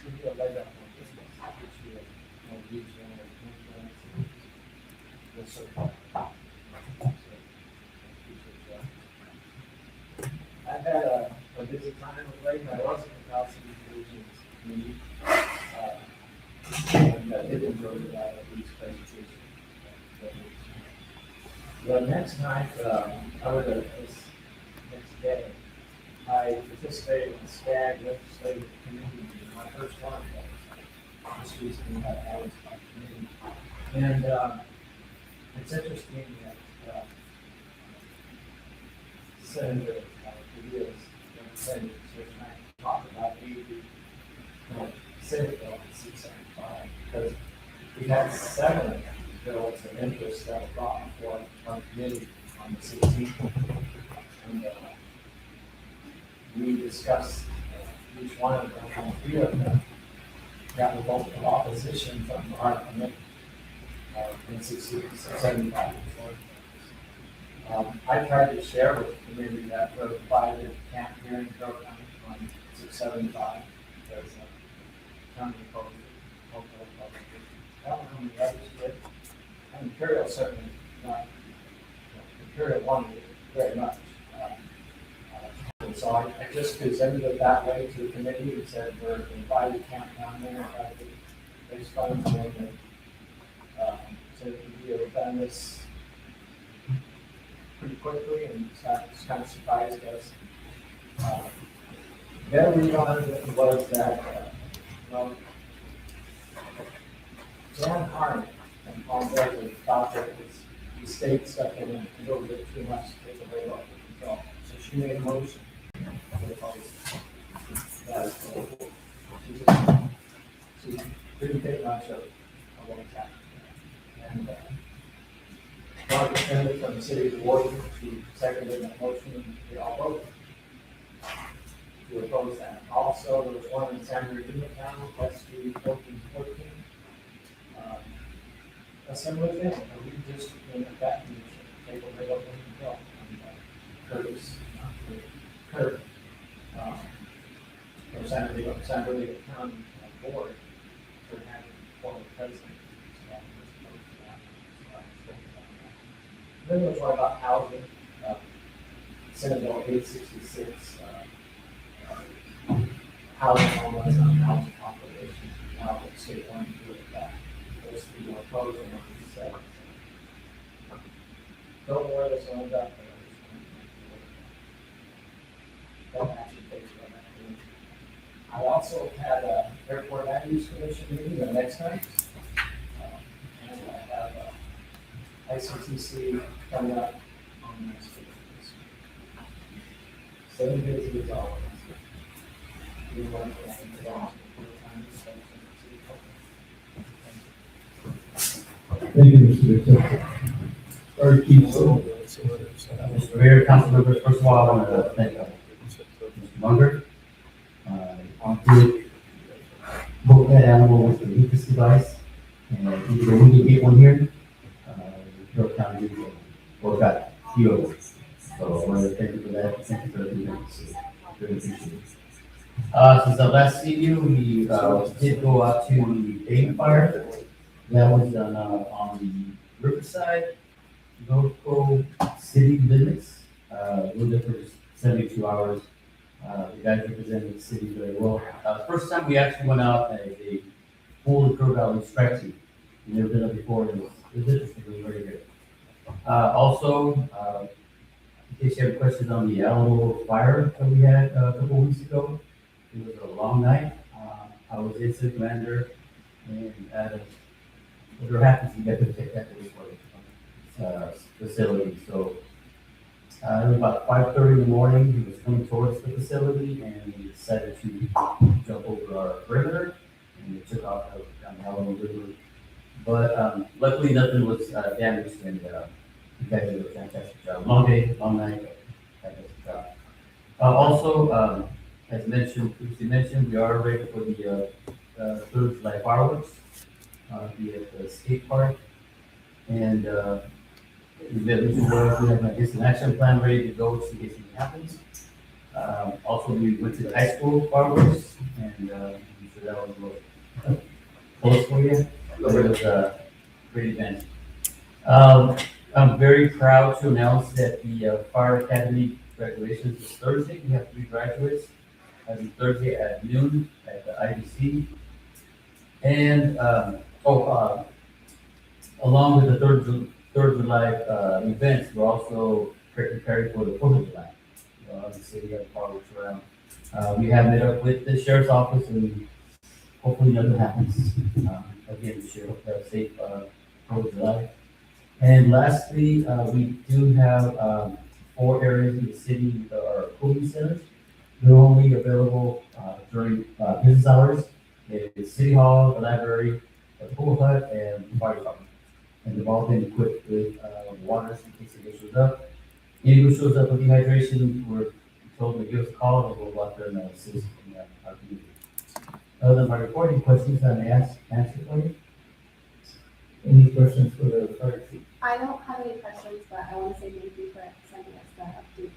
We feel leg up on this one, which we have regional influence. We'll support. I've had a busy time with Layton. I wasn't in Cal City Division's meeting. And I did enjoy that at least presentation. The next night, this next day, I participated in the SCAG legislative committee meeting, my first one. Just recently had Alex on the committee. And it's interesting that Senator Padilla said, talk about the Senate bill 675, because we had 7 bills of interest that were brought before our committee on the 16th. And we discussed each one of them, and 3 of them got the vote of opposition from our committee in 675. I tried to share with the committee that we're provided camp here in Carroll County on 675. There's a county code. I don't know how many others did. And Imperial certainly not. Imperial wanted it very much. And so I just presented it that way to the committee and said we're invited camp down there. They started doing it. So we have done this pretty quickly, and it's kind of surprised us. Their read on it was that, Jan Hart and Paul Beverly thought that the state stepped in a little bit too much to take away local control. So she made a motion to oppose that. She didn't take much of what was happening. And Margaret Kennedy from the city of Washington, she seconded that motion, and we all voted to oppose that. Also, there was one in San Bernardino County, SB 1414. A similar thing, we just in that commission, take away local control. Curtis, Kurt, from San Then there's one about housing, Senate Bill 866, housing homeless and housing population. Now, the state wanting to do it that. There's the opposing on these seven. Don't know where this will end up. That actually takes one that. I also had a airport land use commission meeting the next night. And I have ICTC coming up on next week. 7 days is all. We want to thank you all for your time and attention. Thank you, Mr. Victor. Or Keith, so. Mr. Mayor, council members, first of all, I want to thank Mr. Munger. On did book that animal with the mucus device, and even though we didn't get one here, Carroll County did got a few of them. So I want to thank you for that. Thank you for everything. Really appreciate it. Since I last seen you, we did go out to the Dayton fire. That was done on the Riverside, Norco city limits. We were there for 72 hours. The guys represented the city very well. First time we actually went out and they pulled the Crow Valley strike team. We've never been there before, and it was interesting. It was very good. Also, in case you have questions on the Alamo fire that we had a couple weeks ago, it was a long night. I was incident commander, and whatever happens, you got to take that facility. So it was about 5:30 in the morning. He was coming towards the facility, and we decided to jump over our perimeter, and we took off down the Alamo River. But luckily, nothing was damaged, and you guys did a fantastic job. Long day, long night, fantastic job. Also, as previously mentioned, we are ready for the 3rd of July fireworks. Be at the skate park, and we have an instant action plan ready to go just in case anything happens. Also, we went to the high school fireworks, and I'm sure that was a little close for you, but it was a great event. I'm very proud to announce that the Fire Academy graduation is Thursday. We have 3 graduates. Every Thursday at noon at the IBC. And along with the 3rd of July events, we're also preparing for the 4th of July. Obviously, we have fireworks around. We have met up with the sheriff's office, and hopefully nothing happens. Again, the sheriff have a safe 4th of July. And lastly, we do have 4 areas in the city that are cooling centers. They're only available during business hours. It's City Hall, the library, the pool hut, and the fire department. And they've all been equipped with water in case it shows up. Anyone shows up with dehydration, we're told to give us a call, and we'll go out there and assist in our community. Other than my reporting questions, I may answer for you. Any questions for the fire chief? I don't have any questions, but I want to say thank you for sending us the updates.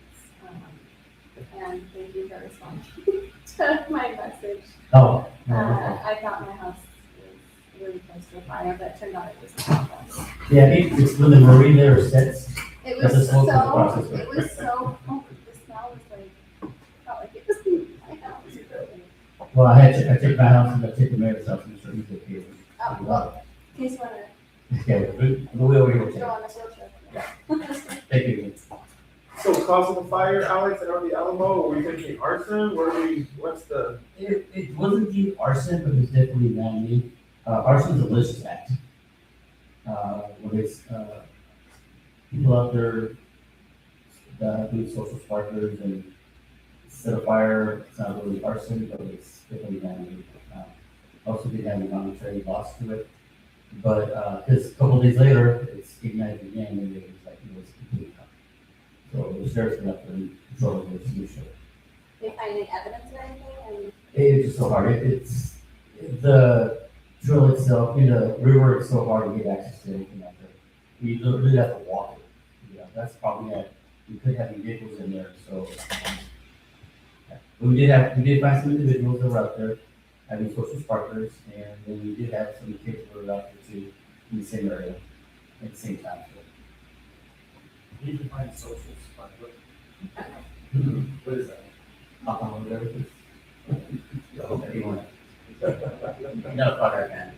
And thank you for responding to my message. Oh. I thought my house was really close to a fire, but it turned out it was not. Yeah, it's when the marine there sets. It That's was a smoke so, process. it was so, the smell was like, felt like it was in my house. Well, I checked my house and I checked the mayor's house and so he's okay. Oh, well, in case you want to Okay, we'll over here. go on a field trip. Thank you. So cause of the fire, Alex, at the Alamo, were we thinking arson? What's the? It wasn't the arson, but it's definitely man-made. Arson is a malicious act. When it's people out there doing social sparklers and set a fire, it's not really arson, but it's definitely man-made. Also, they have a monetary loss to it. But because a couple of days later, it's ignited again, and it was like it was completely gone. So the sheriff's been up there and controlling the solution. They find any evidence or anything? It's just so hard. It's the drill itself, the river, it's so hard to get access to anything out there. We literally have to walk it. That's probably it. We could have vehicles in there, so. We did find some individuals that were out there. having social partners, and then we did have some kids who were out there too, in the same area, at the same time. You define social sparkler. What is that? Hop on whatever it is. Everyone. No, fuck, I can.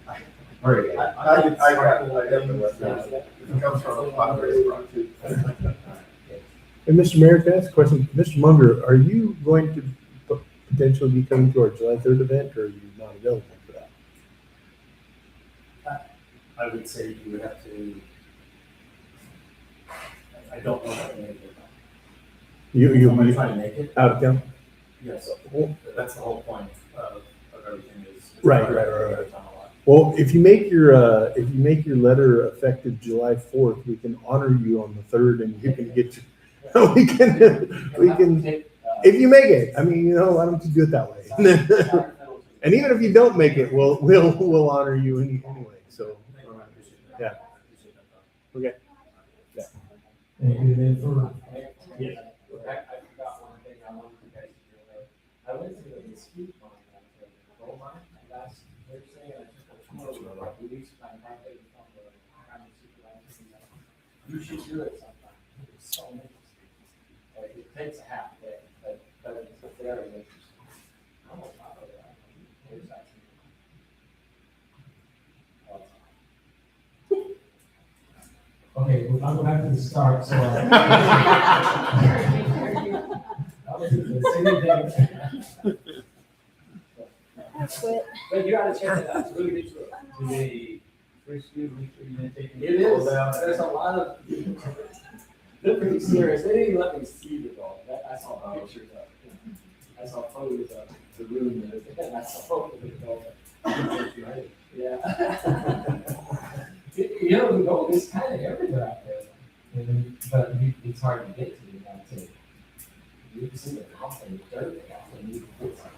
Hurry. I get the reference. It comes from a fundraiser run too. And Mr. Mayor, can I ask a question? Mr. Munger, are you going to potentially be coming to our July 3rd event, or are you not available for that? I would say you would have to, I don't know how to make it. You'll I'm gonna be try to make it. out of town? Yes, Well, that's the whole point of everything is. Right. Well, if you make your letter effective July 4th, we can honor you on the 3rd, and you can get your, we can, if you make it, I mean, why don't you do it that way? And even if you don't make it, we'll honor you anyway, so. Yeah. Okay. Yeah. Thank you, then for, Yeah. I forgot one thing I wanted you guys to do. I went to the mesquite mine, gold mine last Thursday, and I took a tour with my police, my property from the county supervisor. You should do it sometime. It's so interesting. Like, it takes a half day, but it's very interesting. I almost thought of that. Here's that. okay, well, I'll go back to the start, so. I was at the same day. But you gotta check it out, it's really good. Do they first you, make sure you didn't take any? It is. There's a lot of, they're pretty serious, they didn't even let me see the dog, I saw pictures of it. I saw photos of the room, and I saw photos of the dog. Yeah. You know, the dog is kind of everywhere out there. But it's hard to get to, you know, to. You can see the house and the dirt, and you can put some,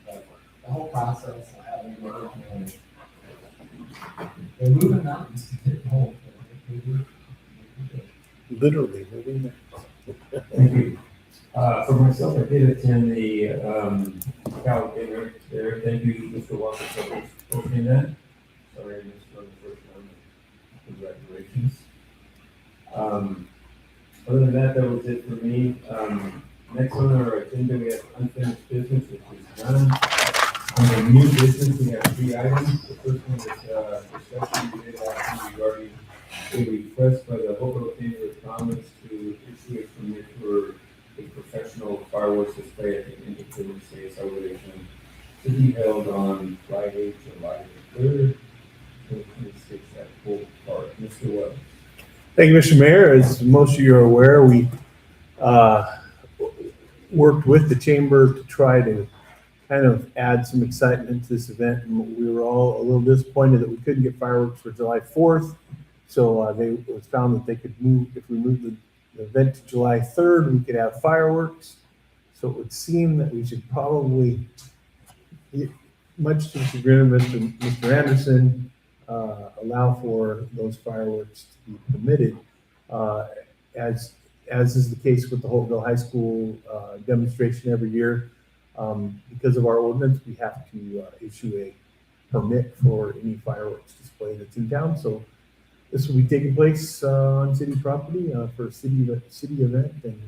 but the whole process of having to work and They're moving mountains to get home. Literally, moving there. Thank you. For myself, I did attend the, Cal dinner there. Thank you, Mr. Walker, for hosting that. Sorry, I missed on the first one. Congratulations. Other than that, that was it for me. Next on our agenda, we have unfinished business, which is none. Under new business, we have 3 items. The first one is, discussion we did last week regarding a request by the Holtville Chamber of Commerce to issue a permit for a professional fireworks display at the Independence Day celebration to be held on Friday, July 3rd, 2026 at Holtville Park. Mr. Webb. Thank you, Mr. Mayor. As most of you are aware, we worked with the chamber to try to kind of add some excitement to this event. And we were all a little disappointed that we couldn't get fireworks for July 4th. So it was found that they could move, if we moved the event to July 3rd, we could have fireworks. So it would seem that we should probably, much to the chagrin of Mr. Anderson, allow for those fireworks to be permitted, as is the case with the Holtville High School demonstration every year. Because of our ordinance, we have to issue a permit for any fireworks display that's in town. So this will be taking place on city property for a city event, and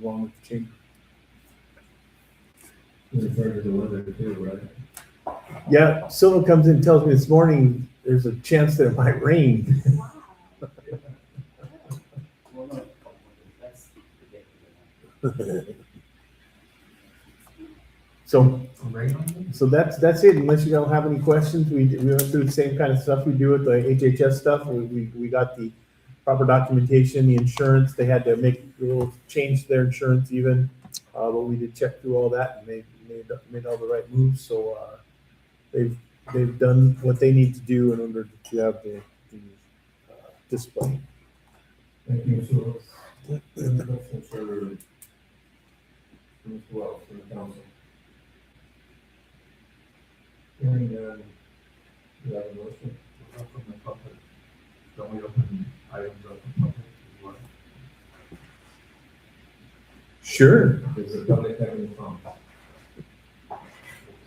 along with the chamber. Refer to the weather too, right? Yeah, Silva comes in and tells me this morning there's a chance that it might rain. So that's it. Unless you don't have any questions, we went through the same kind of stuff we do with the HHS stuff. We got the proper documentation, the insurance. They had to make a little change to their insurance even, but we did check through all that and made all the right moves. So they've done what they need to do in order to have the display. Thank you, Mr. Wells. Any questions for Mr. Wells from the council? Hearing none, do you have a motion? From the public. Don't we open items up in public as well? Sure. Does the public have any comments?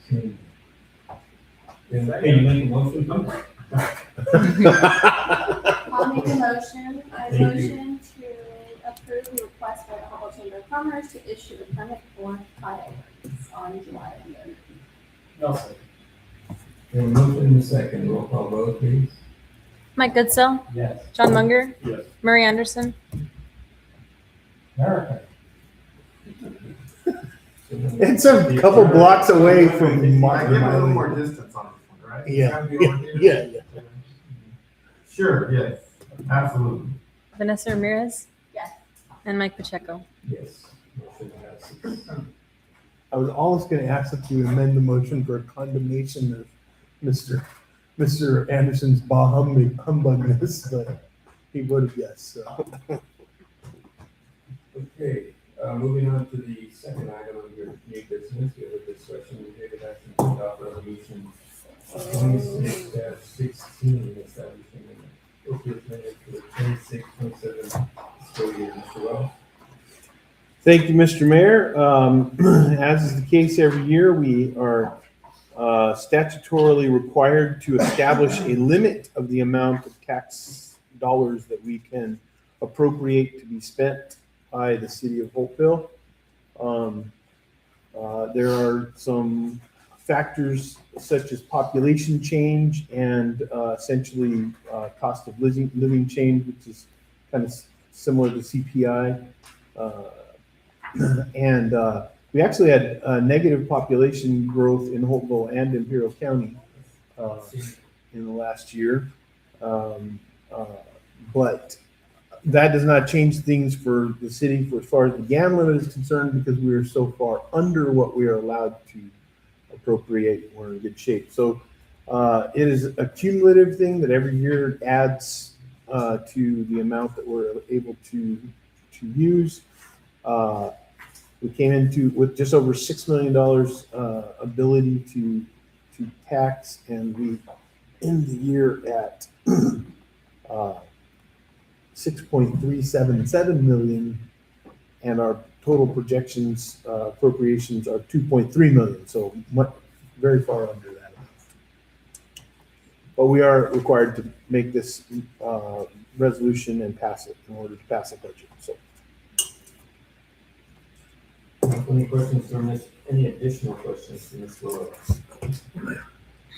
Seeing Hey, you make a motion, please? I'll make a motion, I motion to approve the request by the Humboldt Chamber of Commerce to issue a permit for fireworks on July 11th. Nelson. We have a motion and a second, roll call vote, please. Mike Goodsell, Yes. John Munger, Yes. Murray Anderson, America. It's a couple blocks away from I give Martin. a little more distance on this one, right? Yeah, It's gotta be over yeah, here. yeah. Sure, yes, absolutely. Vanessa Ramirez, Yes. and Mike Pacheco. Yes. Motion passes. I was almost gonna ask if you amend the motion for a condemnation of Mr. Anderson's bah humbugness, but he voted yes, so. Okay, moving on to the second item of your new business, we have a discussion and take action to adopt resolution 26-16, establishing an appropriate limit for the 26-27 school year. Mr. Wells? Thank you, Mr. Mayor. As is the case every year, we are statutorily required to establish a limit of the amount of tax dollars that we can appropriate to be spent by the city of Holtville. There are some factors such as population change and essentially cost of living change, which is kind of similar to CPI. And we actually had negative population growth in Holtville and Imperial County in the last year. But that does not change things for the city for as far as the GAN limit is concerned, because we are so far under what we are allowed to appropriate. We're in good shape. So it is a cumulative thing that every year adds to the amount that we're able to use. We came into with just over $6 million ability to tax, and we end the year at 6.377 million, and our total projections appropriations are 2.3 million, so very far under that amount. But we are required to make this resolution and pass it in order to pass a budget. So. Any questions from this? Any additional questions from Ms. Willow?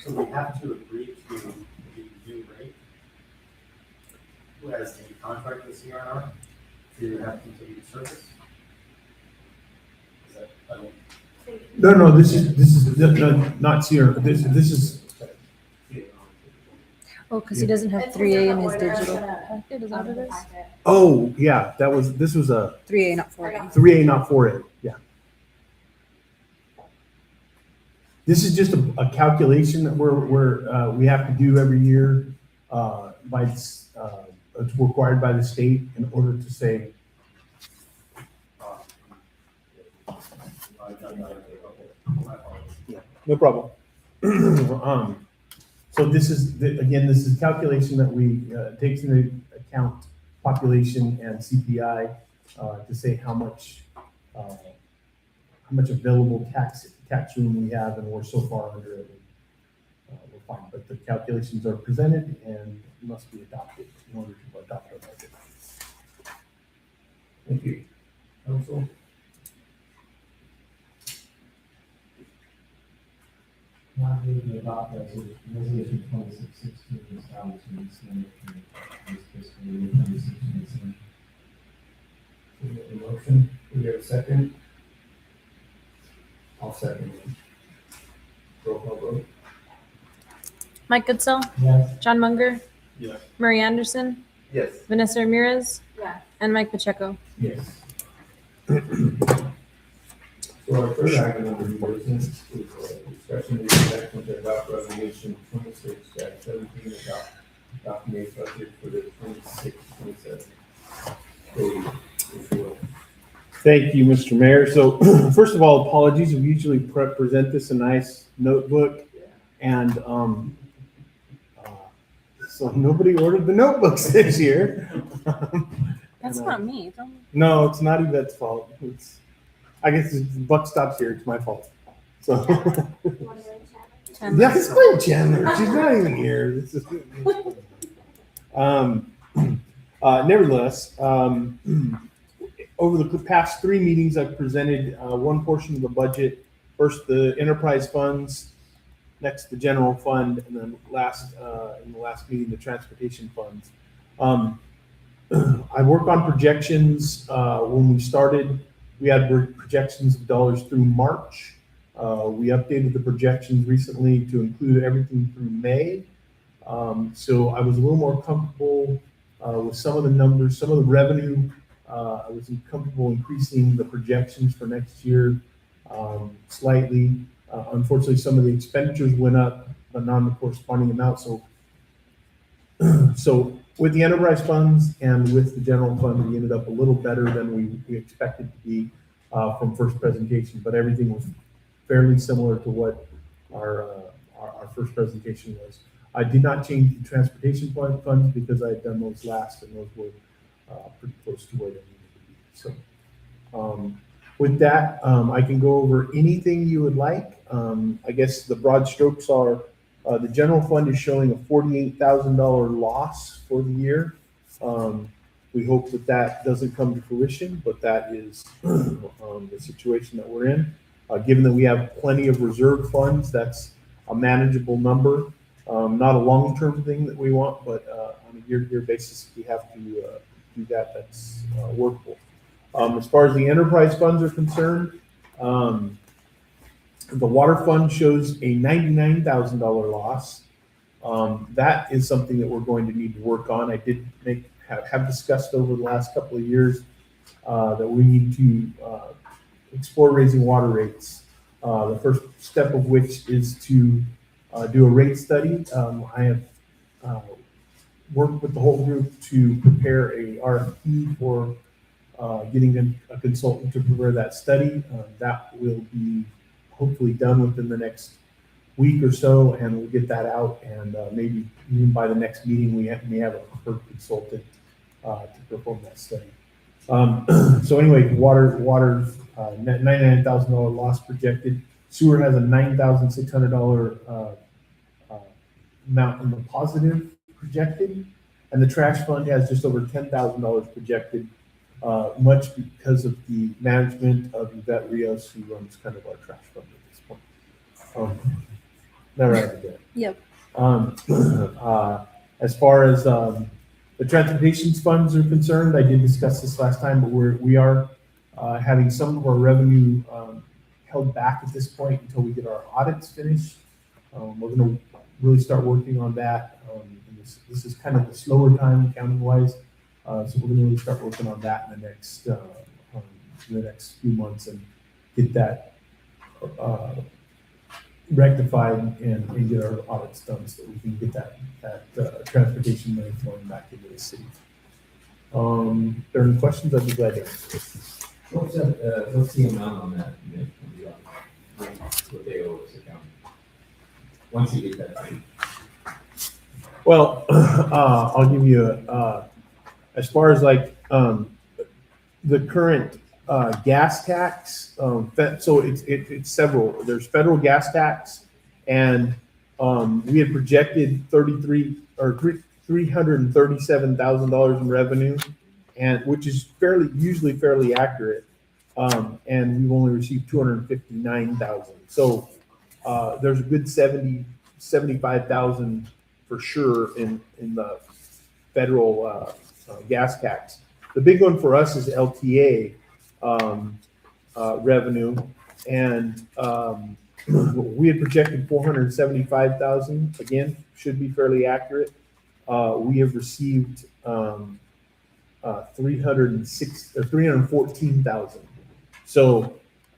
So we have to agree to the new rate as a contract with CRR to have continued service? Is that, I don't. No, this is not Sierra. This is. Oh, because he doesn't have 3A in his digital packet, is that what it is? Oh, yeah, this was a 3A, not 4A. 3A, not 4A. Yeah. This is just a calculation that we have to do every year by it's required by the state in order to say. Yeah, no problem. So this is this is calculation that we takes into account population and CPI to say how much available tax room we have, and we're so far under it. We're fine, but the calculations are presented and must be adopted in order to adopt our budget. Thank you. Council? Not really about resolution 26-16 establishing this limit for this fiscal year 26-27. We have a motion. We have a second. I'll second it. Roll call vote. Mike Goodsell, Yes. John Munger, Yes. Murray Anderson, Yes. Vanessa Ramirez, Yeah. and Mike Pacheco. Yes. So our third item under new business is discussion of the action to adopt resolution 26-17 adopting a budget for the 26-27 school year. Thank you, Mr. Mayor. So first of all, apologies. We usually present this in a nice notebook, and so nobody ordered the notebooks this year. That's not me. No, it's not Yvette's fault. I guess the buck stops here. It's my fault. So, Want to go to chat? Yeah, it's my Chandler. She's not even here. This is, nevertheless, over the past 3 meetings, I've presented one portion of the budget. First, the enterprise funds, next the general fund, and then in the last meeting, the transportation funds. I work on projections. When we started, we had projections of dollars through March. We updated the projections recently to include everything through May. So I was a little more comfortable with some of the numbers, some of the revenue. I was comfortable increasing the projections for next year slightly. Unfortunately, some of the expenditures went up, but not in the corresponding amount. So with the enterprise funds and with the general fund, we ended up a little better than we expected to be from first presentation, but everything was fairly similar to what our first presentation was. I did not change the transportation funds because I had done those last, and those were pretty close to where they needed to be. So with that, I can go over anything you would like. I guess the broad strokes are the general fund is showing a $48,000 loss for the year. We hope that doesn't come to fruition, but that is the situation that we're in. Given that we have plenty of reserve funds, that's a manageable number. Not a long-term thing that we want, but on a year-to-year basis, we have to do that. That's workable. As far as the enterprise funds are concerned, the water fund shows a $99,000 loss. That is something that we're going to need to work on. I did have discussed over the last couple of years that we need to explore raising water rates. The first step of which is to do a rate study. I have worked with the whole group to prepare a RFP for getting a consultant to prepare that study. That will be hopefully done within the next week or so, and we'll get that out, and maybe even by the next meeting, we may have a preferred consultant to perform that study. So anyway, water $99,000 loss projected. Sewer has a $9,600 amount in the positive projected, and the trash fund has just over $10,000 projected, much because of the management of Yvette Rios, who runs kind of our trash fund at this point. That right again. Yep. As far as the transportation funds are concerned, I did discuss this last time, but we are having some of our revenue held back at this point until we get our audits finished. We're going to really start working on that. And this is kind of the slower time accounting wise, so we're going to really start working on that in the next few months and get that rectified and get our audits done so that we can get that transportation money flowing back into the city. If there are any questions, I'd be glad to answer. What's the amount on that? What they owe us account? Once you get that thing. Well, I'll give you as far as like the current gas tax. So it's several. There's federal gas tax, and we had projected $337,000 in revenue, and which is usually fairly accurate. And we've only received $259,000. So there's a good $75,000 for sure in the federal gas tax. The big one for us is LTA revenue, and we had projected $475,000. Again, should be fairly accurate. We have received $314,000. So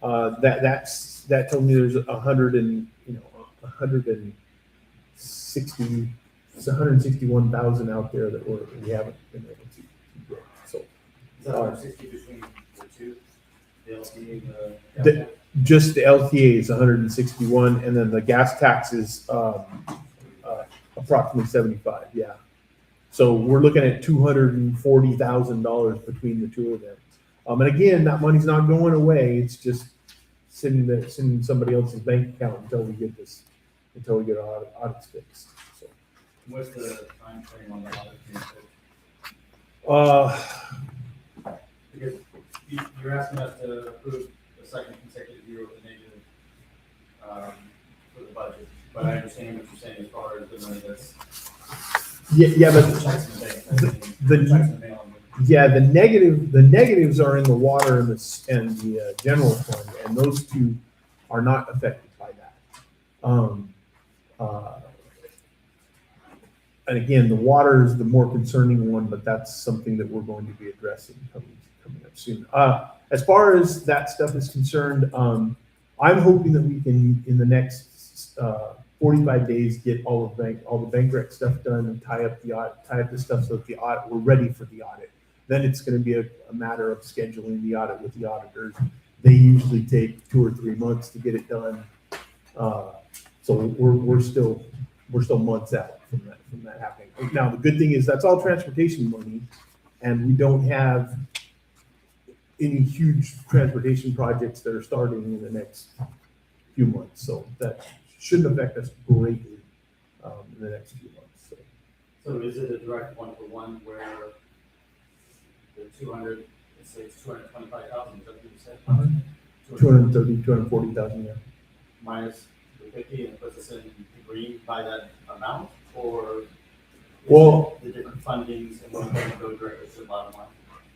that told me there's 161,000 out there that we haven't been able to get. So 160 between the two, the LTA and just the LTA is 161, and then the gas tax is approximately 75. Yeah. So we're looking at $240,000 between the two of them. And again, that money's not going away. It's just sitting in somebody else's bank account until we get this until we get our audits fixed, so. What's the time frame on the audit? Because you're asking us to approve the second consecutive year with a negative, for the budget, but I understand what you're saying as far as the money that's. Yeah, but Checks in the bank, checks in the mail. yeah, the negatives are in the water and the general fund, and those two are not affected by that. And again, the water is the more concerning one, but that's something that we're going to be addressing coming up soon. As far as that stuff is concerned, I'm hoping that we can, in the next 45 days, get all the bank rec stuff done and tie up the stuff so that we're ready for the audit. Then it's going to be a matter of scheduling the audit with the auditors. They usually take 2 or 3 months to get it done. So we're still months out from that happening. Now, the good thing is that's all transportation money, and we don't have any huge transportation projects that are starting in the next few months. So that shouldn't affect us greatly in the next few months. So is it a direct one-for-one where the 200, let's say it's 225,000, is that what you said? 230, 240,000, yeah. Minus the 50 and it puts us in the green by that amount, or Well, the different fundings and one can go directly to the bottom line?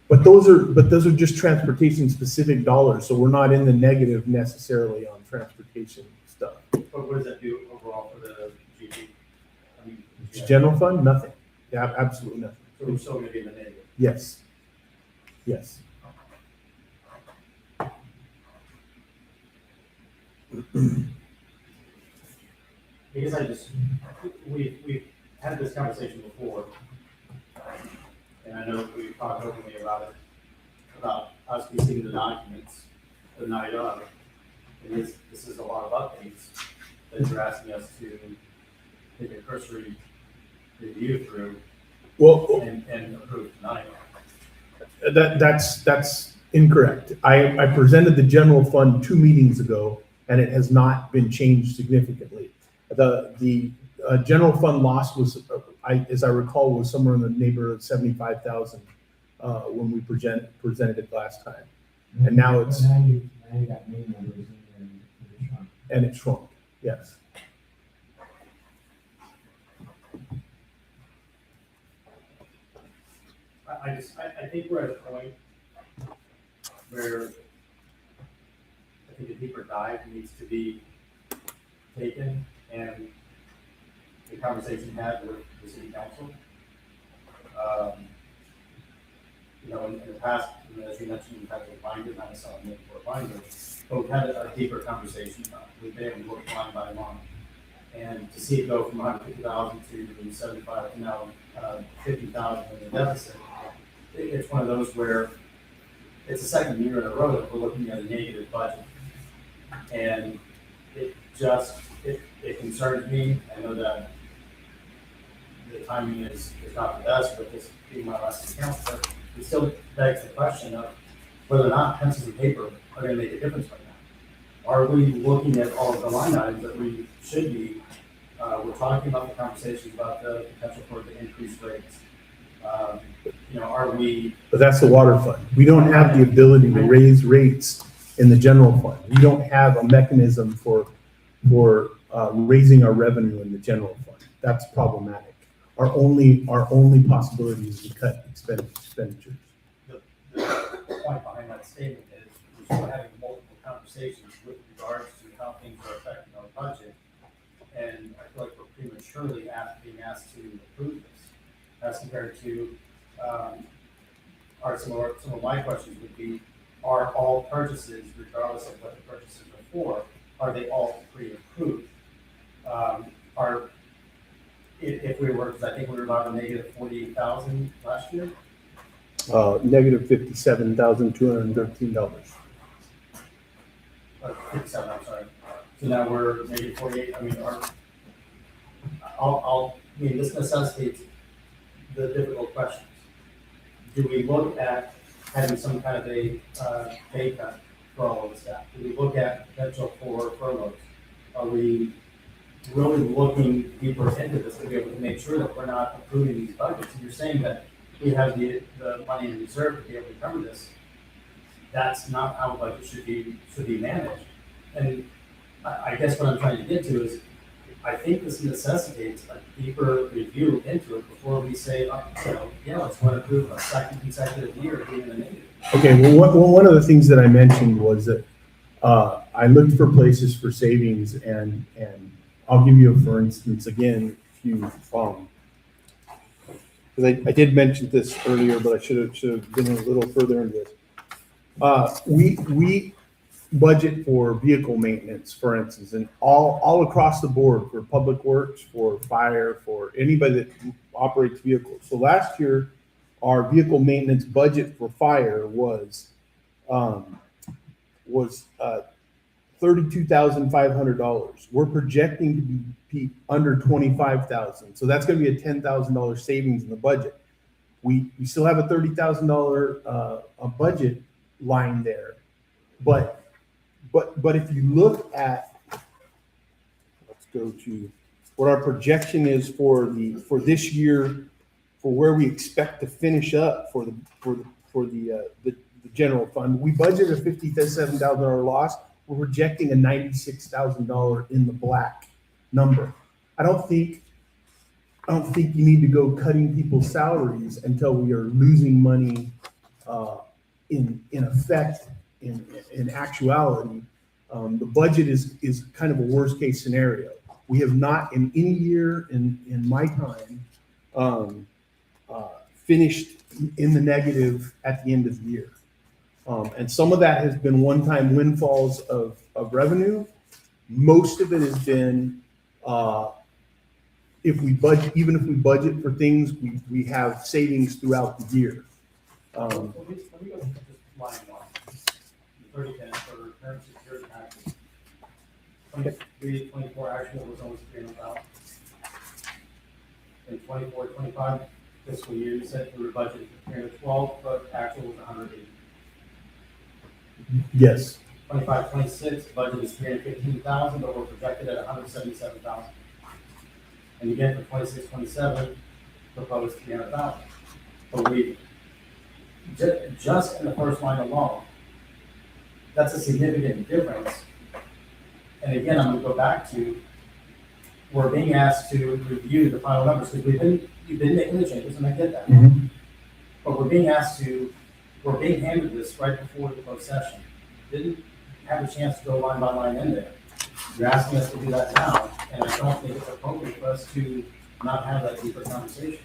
But those are just transportation specific dollars, so we're not in the negative necessarily on transportation stuff. But what does that do overall for the GP? I mean, General fund, nothing. Yeah, absolutely nothing. So we're still gonna be in the negative? Yes. Yes. Because we've had this conversation before, and I know we've talked openly about it, about us receiving the documents the night of. And this is a lot of updates that you're asking us to take a cursory review through and approve tonight. That's incorrect. I presented the general fund 2 meetings ago, and it has not been changed significantly. The general fund loss was, as I recall, was somewhere in the neighborhood of 75,000 when we presented it last time, and now it's and it shrunk. Yes. I think we're at a point where I think a deeper dive needs to be taken and the conversation had with the city council. In the past, as you mentioned, we've had a binder, not a solid for a binder, but we've had a deeper conversation. We've been able to look line by line. And to see it go from 150,000 to 75 to now 50,000 in the deficit, it's one of those where it's the second year in a row that we're looking at a negative budget. And it concerns me. I know that the timing is not the best, but this being my last account, but it still begs the question of whether or not pencils and paper are going to make a difference right now. Are we looking at all of the line items that we should be? We're talking about the conversations about the potential for the increased rates. Are we? But that's the water fund. We don't have the ability to raise rates in the general fund. We don't have a mechanism for raising our revenue in the general fund. That's problematic. Our only possibility is to cut expenditures. The point behind that statement is we're still having multiple conversations with regards to how things are affecting our budget. And I feel like we're prematurely being asked to approve this as compared to some of my questions would be, are all purchases, regardless of what the purchases are for, are they all pre-approved? If we were, because I think we were about a negative 48,000 last year. Negative $57,213. 57, I'm sorry. So now we're negative 48. I mean, this necessitates the difficult questions. Do we look at having some kind of a pay cut for all of the staff? Do we look at potential for furloughs? Are we really looking deeper into this to be able to make sure that we're not approving these budgets. And you're saying that we have the money in reserve to be able to cover this. That's not how a budget should be managed. And I guess what I'm trying to get to is, I think this necessitates a deeper review into it before we say, yeah, let's want to approve a second consecutive year of being in the negative. Okay, well, one of the things that I mentioned was that I looked for places for savings, and I'll give you, for instance, again, if you, because I did mention this earlier, but I should have been a little further into this. We budget for vehicle maintenance, for instance, and all across the board, for public works, for fire, for anybody that operates vehicles. So last year, our vehicle maintenance budget for fire was $32,500. We're projecting to be under $25,000. So that's going to be a $10,000 savings in the budget. We still have a $30,000 a budget line there, but if you look at, let's go to what our projection is for this year, for where we expect to finish up for the general fund. We budgeted a $57,000 loss. We're projecting a $96,000 in the black number. I don't think you need to go cutting people's salaries until we are losing money in effect. In actuality, the budget is kind of a worst case scenario. We have not in any year in my time finished in the negative at the end of the year. And some of that has been one-time windfalls of revenue. Most of it has been, even if we budget for things, we have savings throughout the year. Let me go to just line one. 3010 for current security taxes. 23-24 actual was almost 300,000. In 24-25 fiscal year, you said we were budgeting for 312, but actual was 180. Yes. 25-26 budget is 315,000, but we're projected at 177,000. And again for 26-27, proposed 300,000. But we just in the first line alone, that's a significant difference. And again, I'm going to go back to, we're being asked to review the final numbers because you've been making the changes, and I get that. Mm-hmm. But we're being handed this right before the closed session. Didn't have a chance to go line by line in there. You're asking us to do that now, and I don't think it's appropriate for us to not have that deeper conversation.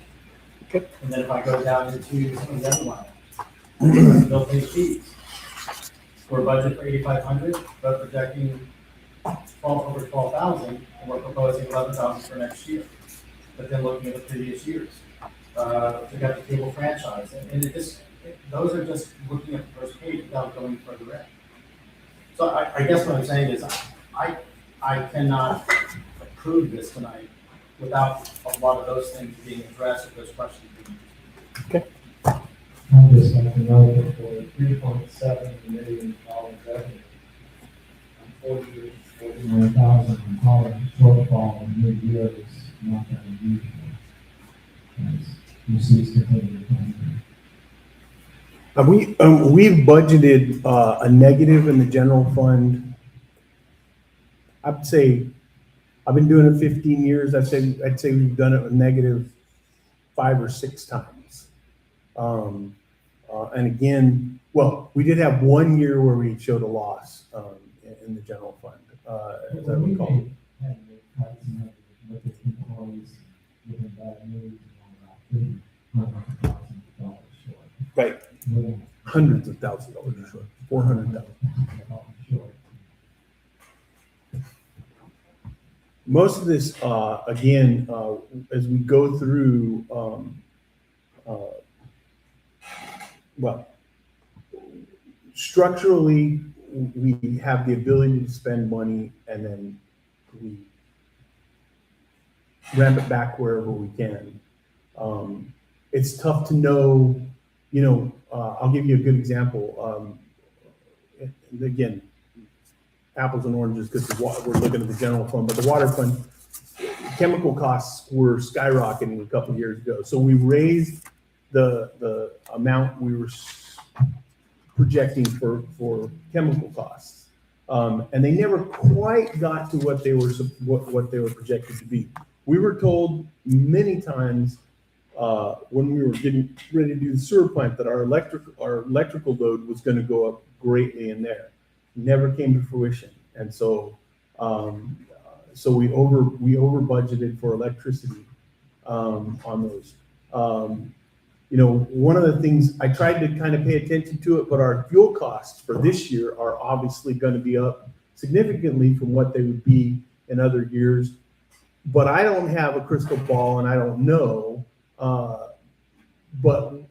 Okay. And then if I go down into some of the other lines, bill pay fees. We're budgeted for 8,500, but projecting over 12,000, and we're proposing 11,000 for next year. But then looking at the previous years, we got the cable franchise, and those are just looking at the first page without going further in. So I guess what I'm saying is I cannot approve this tonight without a lot of those things being addressed or those questions being. Okay. I just want to know that for $3.7 million revenue, $49,000 shortfall in mid-year is not that unusual. As receipts continue to come in. We've budgeted a negative in the general fund. I'd say, I've been doing it 15 years. I'd say we've done it a negative 5 or 6 times. And again, well, we did have one year where we showed a loss in the general fund, as I recall. Had the cuts and with the employees, given bad news and all that, $100,000 short. Right. Hundreds of thousands of dollars short, 400,000. Short. Most of this, again, as we go through, well, structurally, we have the ability to spend money and then we ramp it back wherever we can. It's tough to know, I'll give you a good example. Again, apples and oranges because we're looking at the general fund, but the water fund, chemical costs were skyrocketing a couple of years ago. So we raised the amount we were projecting for chemical costs. And they never quite got to what they were projected to be. We were told many times when we were getting ready to do the sewer plant that our electrical load was going to go up greatly in there. Never came to fruition, and so we over budgeted for electricity on those. You know, one of the things I tried to kind of pay attention to it, but our fuel costs for this year are obviously going to be up significantly from what they would be in other years. But I don't have a crystal ball and I don't know. But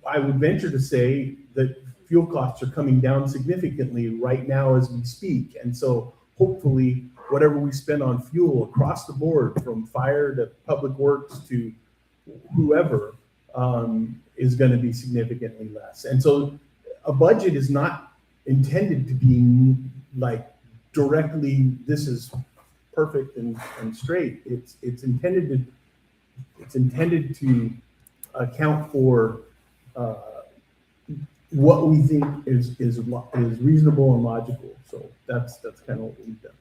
I would venture to say that fuel costs are coming down significantly right now as we speak. And so hopefully whatever we spend on fuel across the board, from fire to public works to whoever, is going to be significantly less. And so a budget is not intended to be like directly, this is perfect and straight. It's intended to account for what we think is reasonable and logical. So that's kind of what we've done.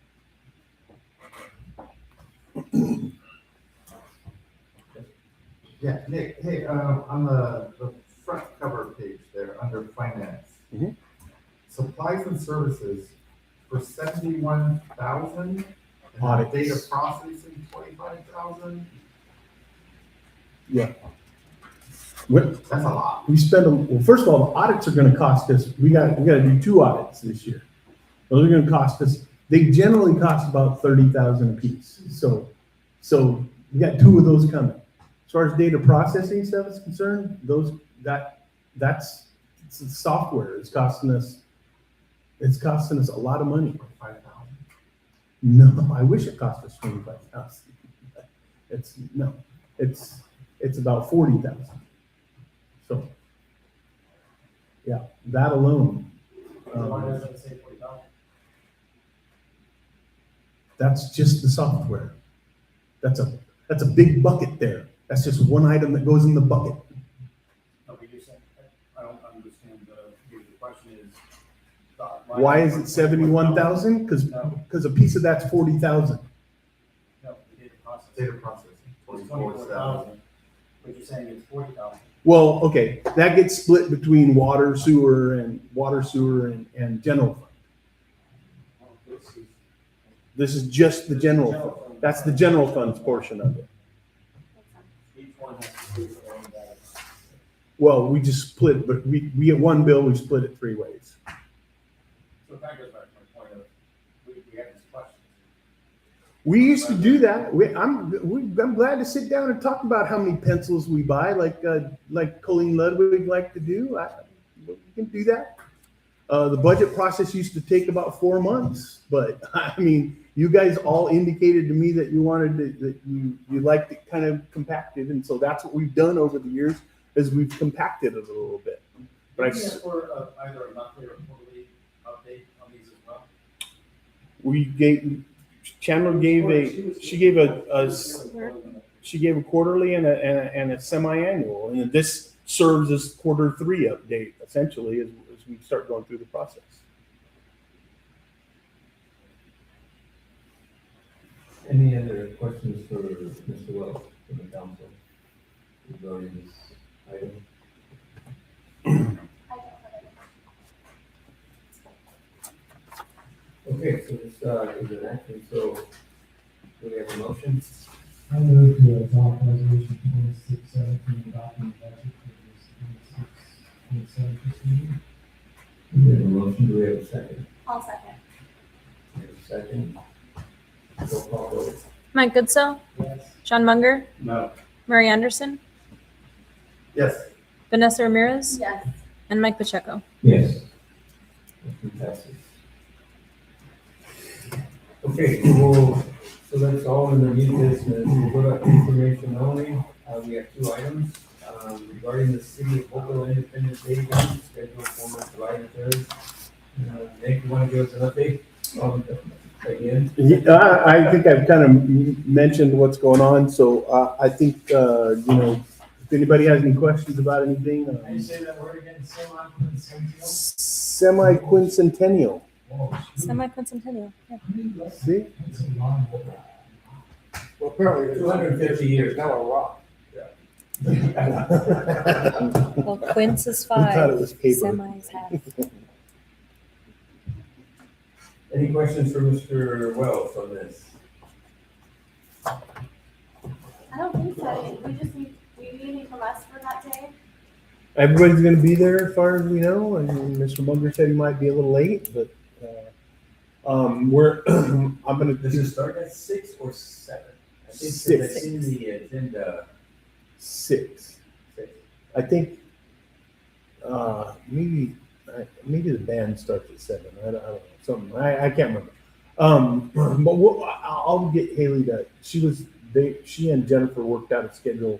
Yeah, Nick, hey, on the front cover page there, under finance, Mhm. supplies and services for 71,000, and Audits. data processing 25,000. Yeah. That's a lot. We spend, well, first of all, the audits are going to cost us, we got to do 2 audits this year. Those are going to cost us, they generally cost about 30,000 a piece. So we got 2 of those coming. As far as data processing stuff is concerned, that's software. It's costing us a lot of money. 5,000. No, I wish it cost us 25,000. It's about 40,000. So, yeah, that alone. Why doesn't it say 40,000? That's just the software. That's a big bucket there. That's just one item that goes in the bucket. No, but you're saying, I don't understand the question is. Why is it 71,000? Because a piece of that's 40,000. No, the data processing. Data processing, It's 24,000, but you're saying it's 40,000. Well, okay, that gets split between water, sewer, and general fund. This is just the general fund. That's the general fund's portion of it. Each one has to do their own data. Well, we just split it, but we get one bill, we split it 3 ways. So that goes back to my point of, we have this question. We used to do that. I'm glad to sit down and talk about how many pencils we buy, like Colleen Ludwig liked to do. We can do that. The budget process used to take about 4 months, but I mean, you guys all indicated to me that you wanted that you liked it kind of compacted, and so that's what we've done over the years, is we've compacted it a little bit. But For either a monthly or quarterly update on these as well. Chandler gave a quarterly and a semi-annual, and this serves as quarter 3 update essentially as we start going through the process. Any other questions for Mr. Wells from the council regarding this item? Okay, so this is an action, so do we have a motion? I move to adopt resolution 2617, adopting the budget for this 26-27 fiscal year. We have a motion, do we have a second? I'll second. We have a second. Roll call vote. Mike Goodsell, Yes. Sean Munger, No. Murray Anderson, Yes. Vanessa Ramirez, Yes. and Mike Pacheco. Yes. Motion passes. Okay, so that's all in the new business. We'll go to information only. We have 2 items regarding the City of Holtville Independence Day scheduled for July 3rd. Nick, you want to give us an update? again? Yeah, I think I've kind of mentioned what's going on, so I think, you know, if anybody has any questions about anything. How you say that word again, semi-quincentennial? Semi-quincentennial. Semi-quincentennial, yeah. See? Well, apparently. 250 years. Now a rock. Well, quince is We thought it 5, was paper. semi is half. Any questions for Mr. Wells on this? I don't think so. We just need, do you need anything from us for that day? Everybody's gonna be there as far as we know, and Mr. Munger said he might be a little late, but, we're, I'm gonna. Does it start at 6 or 7? I think 6. that's in the agenda. 6. I think, maybe the band starts at 7. I don't know, something, I can't remember. But I'll get Haley to, she and Jennifer worked out a schedule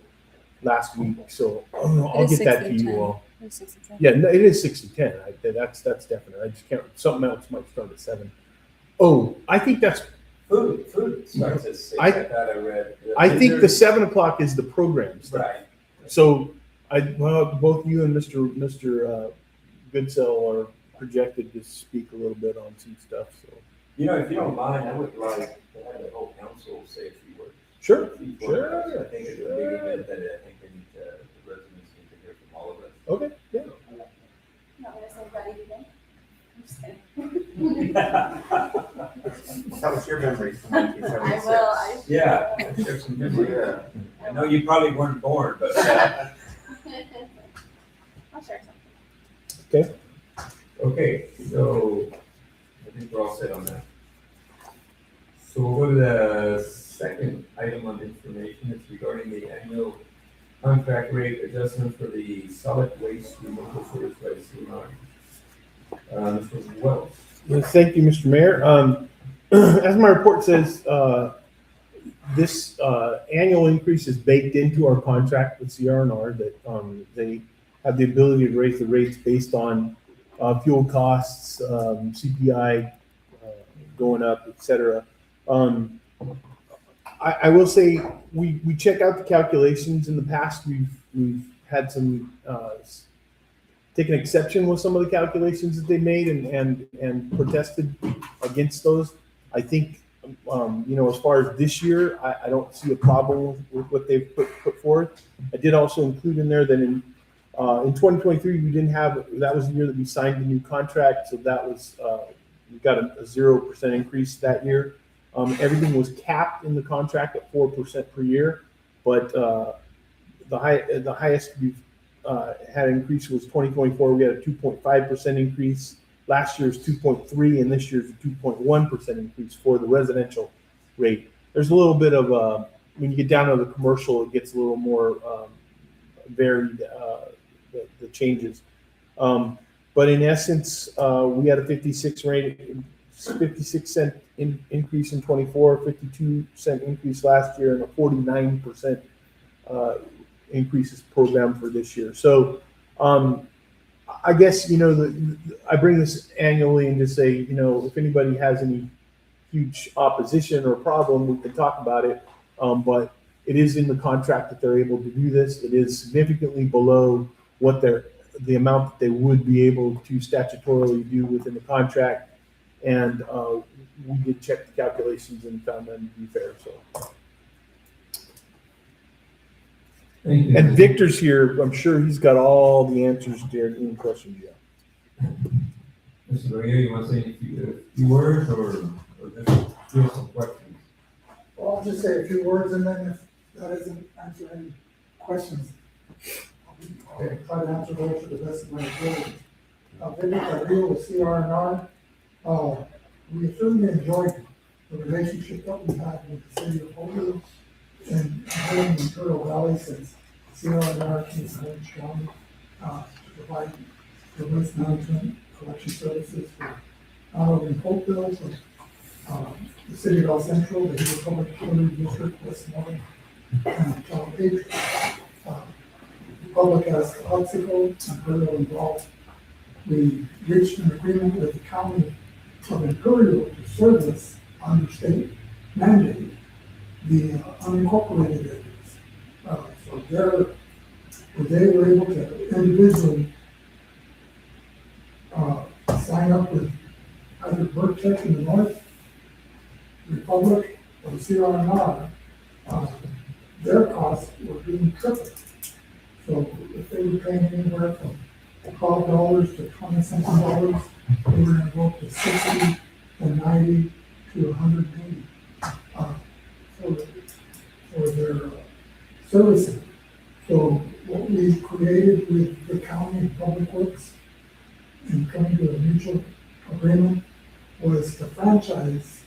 last week, so I'll get that to you all. Yeah, no, it is 6 to 10. That's definite. I just can't, something else might start at 7. Oh, I think that's. Food starts at 6. I thought I read. I think the 7 o'clock is the program stuff. Right. So both you and Mr. Goodsell are projected to speak a little bit on some stuff, so. You know, if you don't mind, I would like to have the whole council say a few words. Sure. I think it's a big Sure. event that I think they need to, the residents need to hear from all of us. Okay, yeah. Not gonna say that again. I'm just kidding. That was your memory from I 1976. will, Yeah, I share some memory. Yeah. I know you probably weren't born, but. I'll share something. Okay, so I think we're all set on that. So we'll go to the second item on information. It's regarding the annual contract rate adjustment for the solid waste removal service by CMR. Mr. Wells. Yes, thank you, Mr. Mayor. As my report says, this annual increase is baked into our contract with CR&R that they have the ability to raise the rates based on fuel costs, CPI going up, et cetera. I will say we check out the calculations. In the past, we've had some taken exception with some of the calculations that they made and protested against those. I think as far as this year, I don't see a problem with what they've put forth. I did also include in there that in 2023 we didn't have, that was the year that we signed the new contract, so that was we got a 0% increase that year. Everything was capped in the contract at 4% per year, but the highest we've had increase was 2024. We had a 2.5% increase. Last year's 2.3, and this year's a 2.1% increase for the residential rate. There's a little bit of when you get down to the commercial, it gets a little more varied, the changes. But in essence, we had a 56-cent increase in 24, 52-cent increase last year, and a 49% increase is programmed for this year. So I guess, I bring this annually and just say, if anybody has any huge opposition or problem, we can talk about it. But it is in the contract that they're able to do this. It is significantly below what the amount that they would be able to statutorily do within the contract. And we did check the calculations and found them to be fair. So. Thank you. And Victor's here. I'm sure he's got all the answers to any questions you have. Mr. Maria, you want to say a few words or just give some questions? Well, I'll just say a few words, and then if that doesn't answer any questions, I'll try to answer those to the best of my ability. Vivek, I deal with CR&R. We certainly enjoyed the relationship that we had with the city of Holtville and here in the Imperial Valley since CR&R came to Orange County to provide the waste management collection services for not only Holtville, but the city of El Centro, the Hero Public Utility District, Westmoreland, and Patriot. The public has Oxico and Imperial involved. We reached an agreement with the county of Imperial to service under state mandate, the unincorporated areas. So they were able to individually sign up with either Burtech in the north, Republic, or CRNR, their costs were being tripled. So if they were paying anywhere from $12 to $20-something dollars, they were gonna go up to 60 to 90 to 180 for their servicing. So what we created with the county and public works and coming to a mutual agreement was to franchise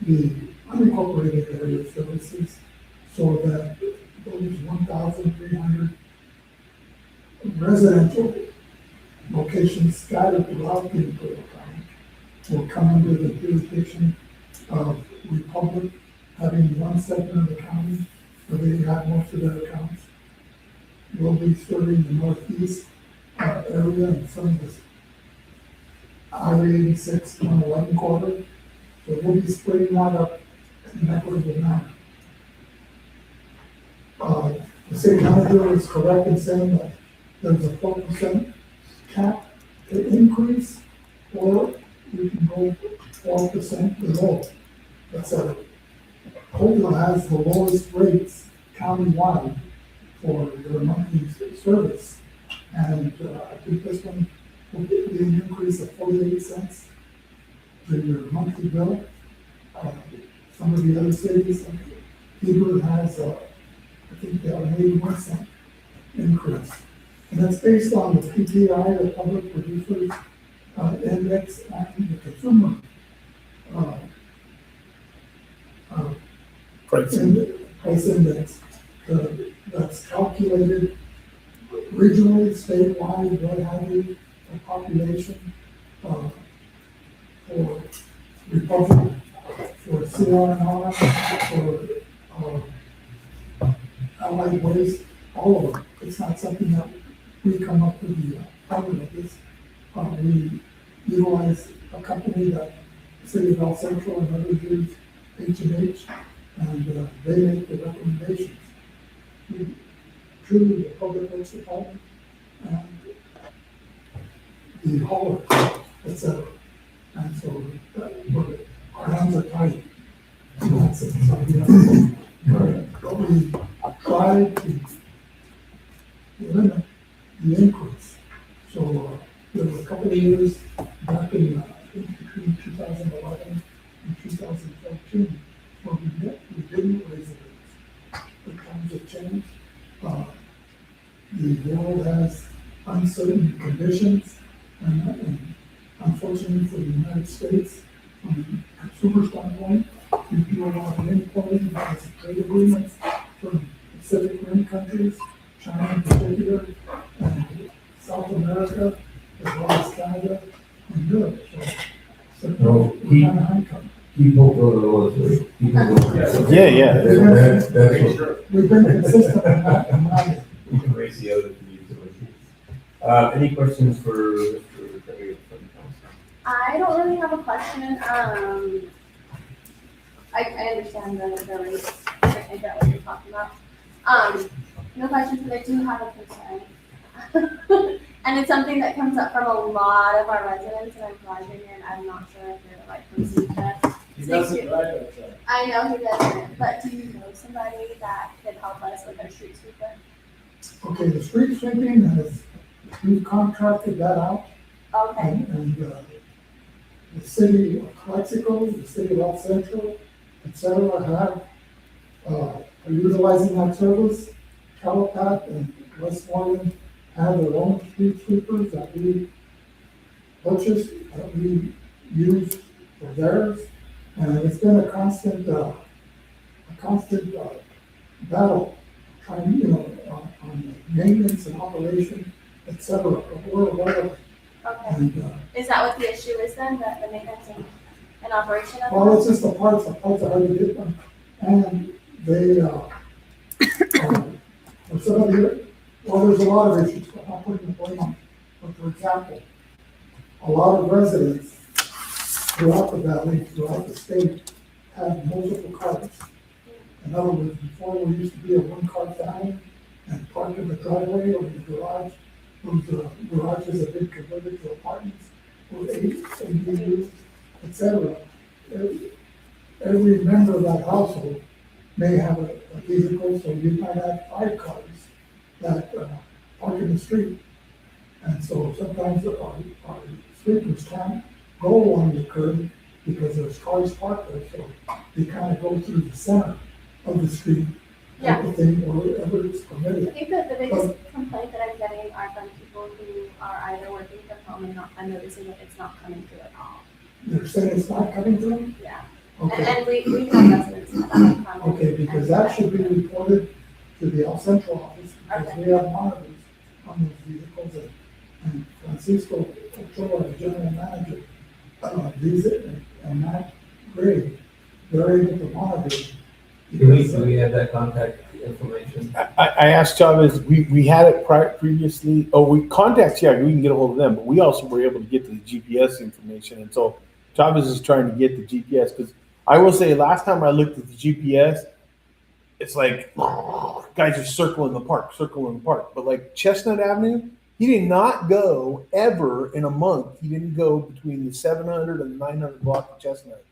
the unincorporated area services so that those 1,300 residential locations scattered throughout the Imperial County will come under the jurisdiction of Republic, having one segment of the county where they have most of their accounts. We'll be serving the northeast area and some of the I-86 and 11 corridor. So we'll be splitting that up in an equitable manner. The city manager is correct in saying that there's a 4% cap to increase, or we can go 12% below. That's Holtville has the lowest rates countywide for your monthly service. And I think this one will be an increase of 48 cents to your monthly bill. Some of the other cities, like Hebrew has, I think they have an 81-cent increase. And that's based on the PPI, the Public Producers Index, and the Consumer price index. That's calculated regionally, statewide, what have you, the population for Republic, for CRNR, for Allied Waste, all of them. It's not something that we come up with the formula. We utilize a company that the City of El Centro and others use, H&H, and they make the recommendations. Truly, the Public Works Department and the hauler, etc. And so our hands are tied. And that's it. So we try to limit the increase. So there were a couple of years back in between 2011 and 2014 where we didn't raise the rates. The times have changed. The world has uncertain conditions, and unfortunately for the United States, from a consumer standpoint, we do a lot of importing because of trade agreements from Pacific Rim countries, China in particular, and South America, as well as Canada and Europe. So we're kind of handcuffed. People go to the lowest rate. Yeah. That's what. We've been consistent in that. We can raise the other utilities. Any questions for Mr. Craig from the council? I don't really have a question. I understand the rates. I get what you're talking about. No questions, but I do have a concern. And it's something that comes up from a lot of our residents, and I'm glad you're here, and I'm not sure if you're the right person to. He doesn't drive it, so. I know he doesn't, but do you know somebody that could help us with our street sweeper? Okay, the street sweeping we've contracted that out. Okay. And the city of Calexico, the city of El Centro, et cetera, are utilizing that service. Calapat and Westmoreland have their own street sweepers that we purchased, that we use for theirs. And it's been a constant battle, trying, on maintenance and operation, et cetera. But we're aware of it. Okay. And, Is that what the issue is then, the maintenance and operation of it? well, it's just the parts are how you get them. And they, for some of the, well, there's a lot of issues, but I'm not putting the blame on. But for example, a lot of residents throughout the valley, throughout the state, have multiple cars. In other words, before we used to be a one-car family and park in the driveway or in the garage, those garages have been converted to apartments or ADUs, et cetera. Every member of that household may have a vehicle, so you might have 5 cars that park in the street. And so sometimes our sweepers can't go along the curb because there's cars parked there, so they kind of go through the center of the street, type of thing, or wherever it's I permitted. think that the biggest complaint that I'm getting are from people who are either working from home and I'm noticing that it's not coming through at all. They're saying it's not coming through? Yeah. Okay. And we have residents that have come. Okay, because that should be reported to the El Central office, because we have monitors on those vehicles, and Francisco Ochoa, the general manager, these, and Matt Gray, they're able to monitor. Do we have that contact information? I asked Chavez, we had it previously, we contact, yeah, we can get a hold of them, but we also were able to get to the GPS information. And so Chavez is trying to get the GPS, because I will say, last time I looked at the GPS, it's like, guys are circling the park. But like Chestnut Avenue, he did not go ever in a month. He didn't go between the 700 and the 900 block of Chestnut.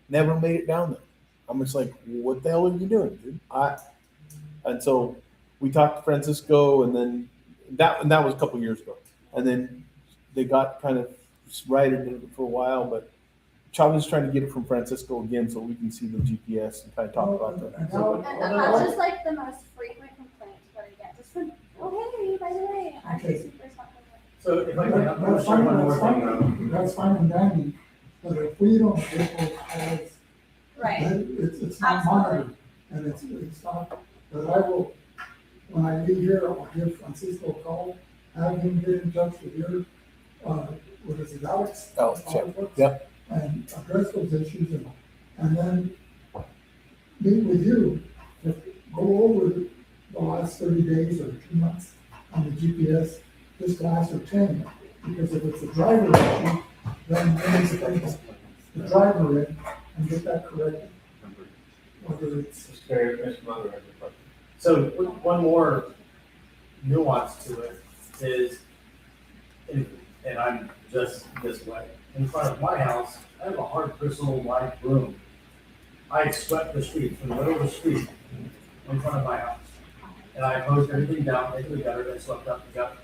Never made it down there. I'm just like, what the hell are you doing, dude? And so we talked to Francisco, and then that was a couple years ago. And then they got kind of righted it for a while, but Chavez is trying to get it from Francisco again so we can see the GPS and kind of talk about that. And that's just like the most frequent complaint that I get, just from, oh, hey, by the way, our super talking. So if I can, I'm That's sure fine, one more that's thing. fine, that's fine and dandy, but if we don't get those calls, Right. then it's not monitored, and it's not, but I will, when I leave here, I'll give Francisco a call, have him get in touch with your, what is it, Alex? Alex, yep. And address those issues, and then meet with you, go over the last 30 days or 2 months on the GPS, just to ascertain, because if it's a driver issue, then we need to bring the driver in and get that corrected. Whether it's. Mr. Munger has a question. So one more nuance to it is, and I'm just this way, in front of my house, I have a hard crystal white room. I swept the street, from the middle of the street, in front of my house. And I hosed everything down into the gutter, and swept up the gutter.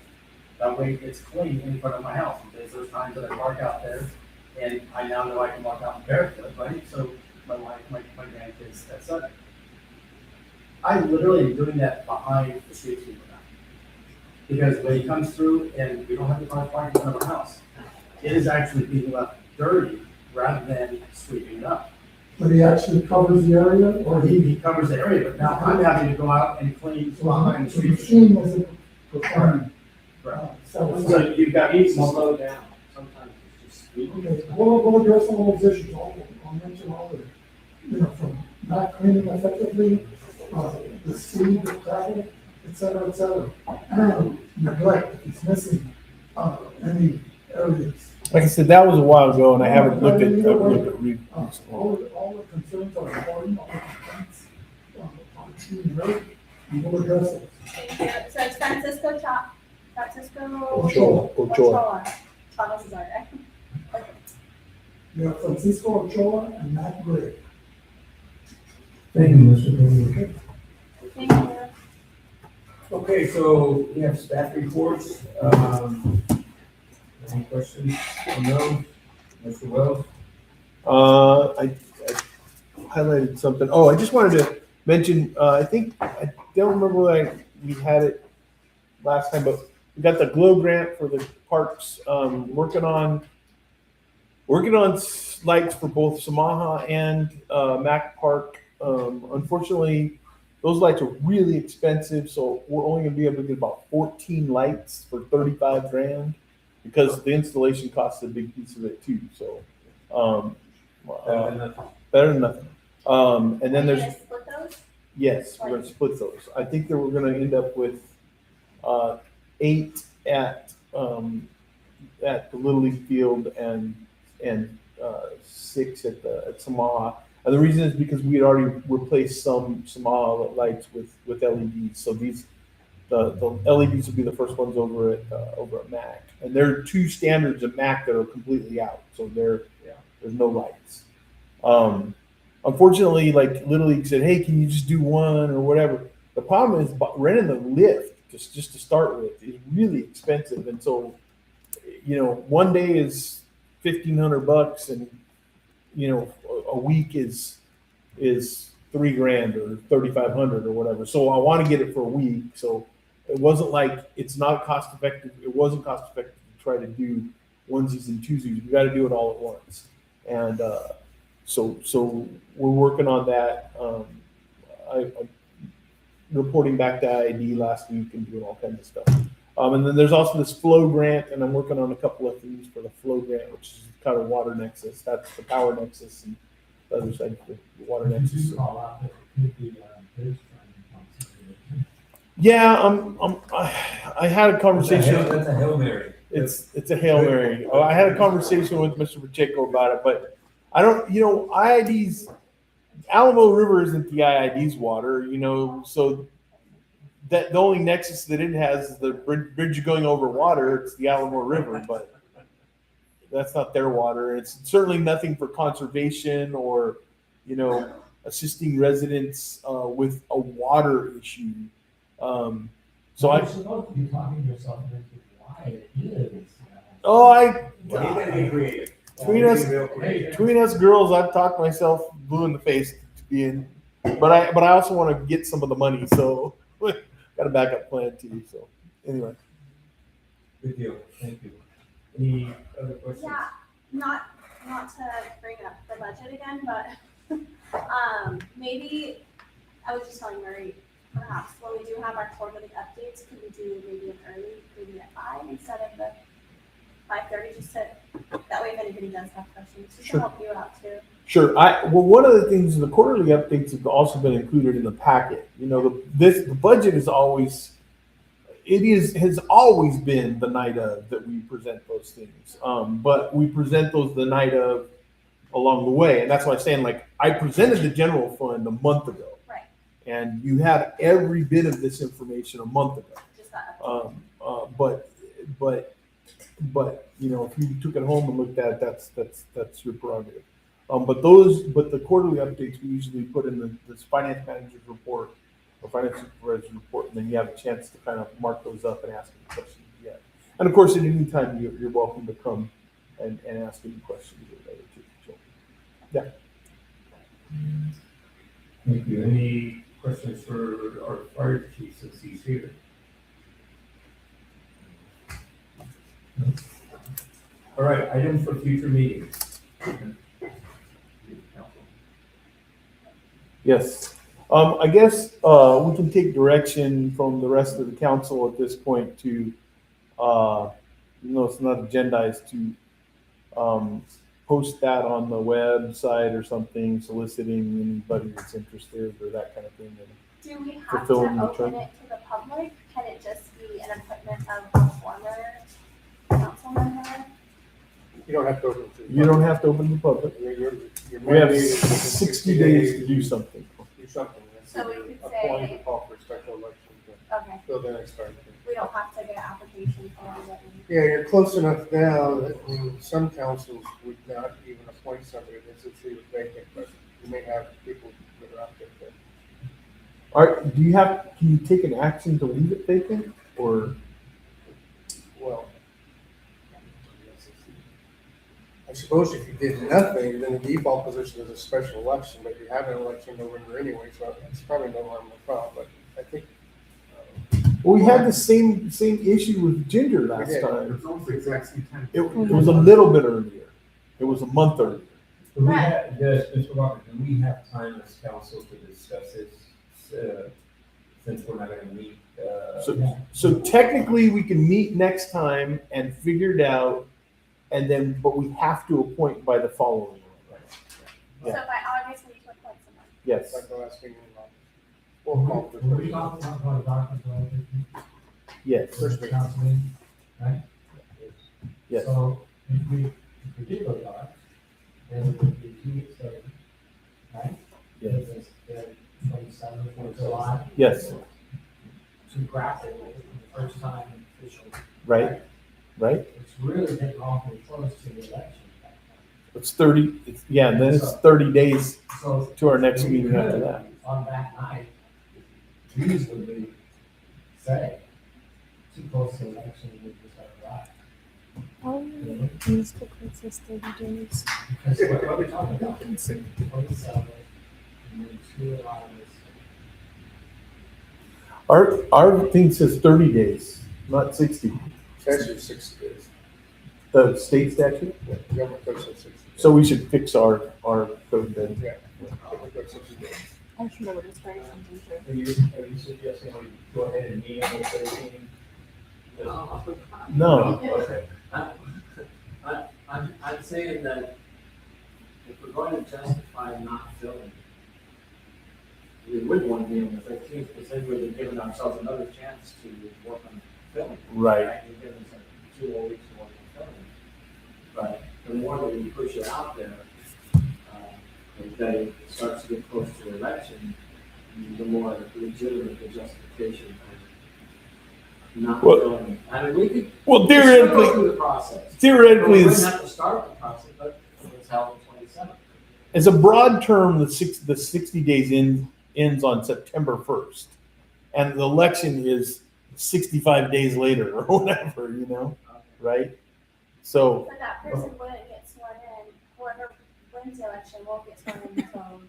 That way it's clean in front of my house, because there's times that I park out there, and I now know I can walk out barefoot, right? So my wife, my grandkids, etc. I literally am doing that behind the street sweeper now. Because when he comes through and we don't have the car parked in front of our house, it is actually being left dirty rather than sweeping it up. But he actually covers the area, or He covers the area, but now I'm having to go out and clean behind the the street. machine isn't performing. Right. So So you've got to slow down. Sometimes it's just. okay, we'll address all those issues, I'll mention all of it. From not cleaning effectively, the speed, the travel, et cetera, and neglect, if it's missing, any areas. Like I said, that was a while ago, and I haven't looked at All the concerns are important, all the complaints, are being heard, and we'll address it. Thank you. So it's Francisco Ochoa. Thomas is our guy. Okay. You have Francisco Ochoa and Matt Gray. Thank you, Mr. President. Thank you. Okay, so we have staff reports. Any questions on those? Mr. Wells? I highlighted something. Oh, I just wanted to mention, I don't remember whether we had it last time, but we got the GLOW grant for the parks, working on lights for both Samaha and Mac Park. Unfortunately, those lights are really expensive, so we're only gonna be able to get about 14 lights for $35,000 because the installation costs a big piece of it too. So better than nothing. And then there's Split those? yes, we're gonna split those. I think that we're gonna end up with 8 at the Little League field and 6 at Samaha. And the reason is because we had already replaced some lights with LEDs. So the LEDs will be the first ones over at Mac. And there are two standards at Mac that are completely out. So there's no lights. Unfortunately, like Little League said, hey, can you just do one or whatever? The problem is renting the lift just to start with is really expensive. And so, one day is $1,500 and, a week is $3,000 or $3,500 or whatever. So I want to get it for a week. So it wasn't like it's not cost effective. It wasn't cost effective to try to do onesies and twosies. We got to do it all at once. And so we're working on that. I'm reporting back to IID last week and doing all kinds of stuff. And then there's also this flow grant, and I'm working on a couple of things for the flow grant, which is kind of water nexus. That's the power nexus, and the other side, the water nexus. Yeah, I had a conversation. That's a Hail Mary. It's a Hail Mary. I had a conversation with Mr. Pacheco about it, but I don't, IID's Alamo River isn't the IID's water, so that the only nexus that it has is the bridge going over water. It's the Alamo River, but that's not their water. It's certainly nothing for conservation or, assisting residents with a water issue. So You're supposed to be talking to yourself into why it is. Between us girls, I've talked myself blue in the face to be in, but I also want to get some of the money, so got a backup plan too. So anyway, Good deal. Thank you. Any other questions? Yeah, not to bring up the budget again, but maybe I was just telling Murray, perhaps when we do have our quarterly updates, could we do maybe an early, maybe at 5 instead of the 5:30, just to, that way if anybody does have questions, just Sure. to help you out too. Sure. One of the things, the quarterly updates have also been included in the packet. The budget is always, has always been the night of that we present those things. But we present those the night of along the way. And that's why I'm saying, like, I presented the general fund a month ago. Right. And you had every bit of this information a month ago. Just that. But if you took it home and looked at it, that's your prerogative. But the quarterly updates we usually put in this finance manager's report or finance supervisor's report, and then you have a chance to kind of mark those up and ask any questions you have. And of course, at any time you're welcome to come and ask any questions related to it. So, yeah. Thank you. Any questions for our fire chief since he's here? All right, items for future meetings. Yes. I guess we can take direction from the rest of the council at this point to, it's not agendized, to post that on the website or something, soliciting anybody that's interested or that kind of thing. Do we have to Fulfilling the open term. it to the public? Can it just be an appointment of a former council member? You don't have to open it. You don't have to open the public. Your We have mandate is within 60 days to do something. Do something. That's So we either could appoint say- or call for a special election. Okay, So then I start. we don't have to get an application form. Yeah, you're close enough now that some councils would not even appoint somebody that's actually vacant, but you may have people that are out there that. All right, can you take an action to leave it vacant or? Well, I suppose if you did nothing, then the default position is a special election, but you have an election in November anyway, so it's probably no harm, no foul, but I think. Well, we had the same issue with Ginger last We did. time. It's almost the exact same time. It was a little bit earlier. It was a month earlier. Do we have, Mr. Walker, do we have time as council to discuss this, since we're not gonna meet? So technically, we can meet next time and figure it out, but we have to appoint by the following. So by August, we need to appoint someone. Yes. Like the last meeting in August. We'll call for Were we the talking about doctors or anything? Yes. First meeting. Council meeting, right? Yes. So if we did go dark, then it would be 2 weeks later. right? Yes. Because the 27th of July. Yes, To graphic, the first time official. right, right. It's really getting awfully close to the election. It's 30, yeah, and then it's 30 days So. to our next we meeting after could, that. On that night, reasonably say, too close to election, we just have to lie. Oh, these book says 30 days. Because what we're talking about, 27, and then 2 August. Our thing says 30 days, not 60. It's actually 60 days. The state statute? Yeah, the government code says 60 days. So we should fix our code then. Yeah, government code 60 days. I should know what it's for. Are you suggesting we go ahead and meet on the 13th? No. Okay. I'm saying that if we're going to justify not filling, we would want to be on the 13th, because then we'd be giving ourselves another chance to work on filling. Right. We're giving us 2 more weeks to work on filling. But the more that we push it out there, that it starts to get close to the election, the more legitimate the justification of not filling. I mean, we could. Well, we could still go theoretically, through the process. theoretically, We it's, wouldn't have to start the process, but it's held on 27th. as a broad term, the 60 days ends on September 1st. And the election is 65 days later or whatever, right? So, But that person wouldn't get sworn in, whoever wins the election won't get sworn in until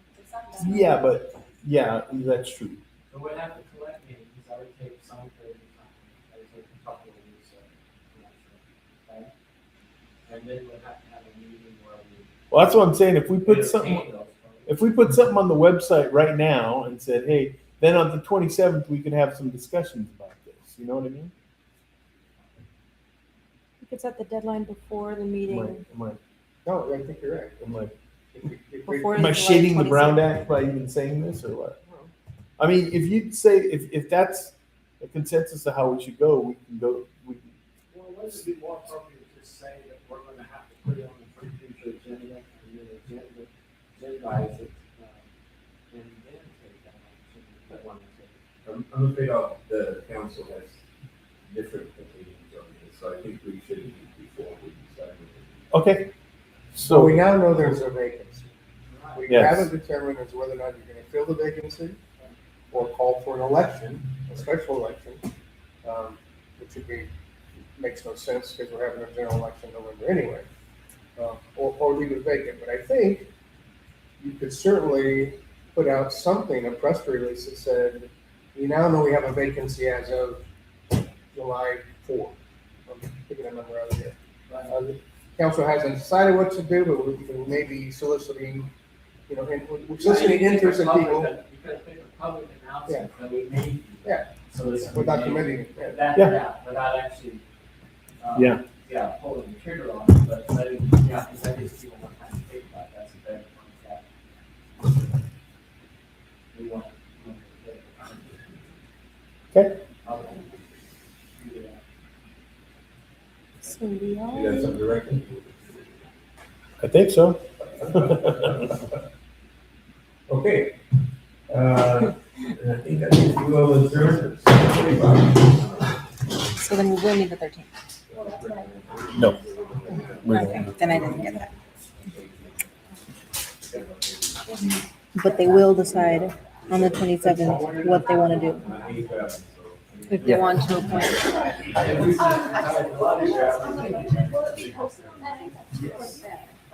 December. yeah, that's true. So we'd have to collect names, that would take some period of time, that would take a couple of weeks of election, okay? And then we'd have to have a meeting where we. Well, that's what I'm saying. If we put entertain something, those. if we put something on the website right now and said, hey, then on the 27th, we could have some discussions about this. You know what I mean? We could set the deadline before the meeting. No, I think you're right. Before Am I the shading the Brown 27th. Act by even saying this or what? I mean, if you'd say, if that's a consensus of how we should go, we can go, Well, wouldn't it be more appropriate to just say that we're gonna have to put it on the future agenda, and then agendize it, and then take that action, that one action. I'm afraid the council has different opinions on this, so I think we should meet before we decide. okay. So So, we now know there's a vacancy. We Yes. haven't determined as to whether or not you're gonna fill the vacancy or call for an election, a special election, which would be, makes no sense because we're having a general election in November anyway, or leave it vacant. But I think you could certainly put out something, a press release that said, we now know we have a vacancy as of July 4th. I'm picking a number out of here. The council hasn't decided what to do, but we may be soliciting, we're soliciting interest in people. You gotta pick a public announcement that we made. Yeah. So this. Without committing it, yeah. Without actually. Yeah. Yeah, pulling the trigger on it, but letting, because that gives people more time to think about, that's a better one, we want. Okay. So we You got are. something to reckon? I think so. Okay. And I think that means we will adjourn. So then we will need the 13th. No. Okay, then I didn't get that. But they will decide on the 27th what they want to do. If they want to appoint.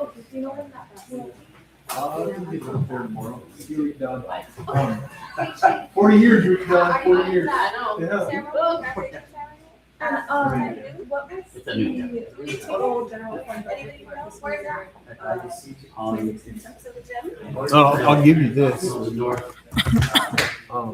Okay, do you know when that was? Tomorrow. 40 years, we've done 40 years. Yeah. What was It's a new the total general fund budget? Anything else? Where's that? In terms of the gym? I'll give you this. North. Um,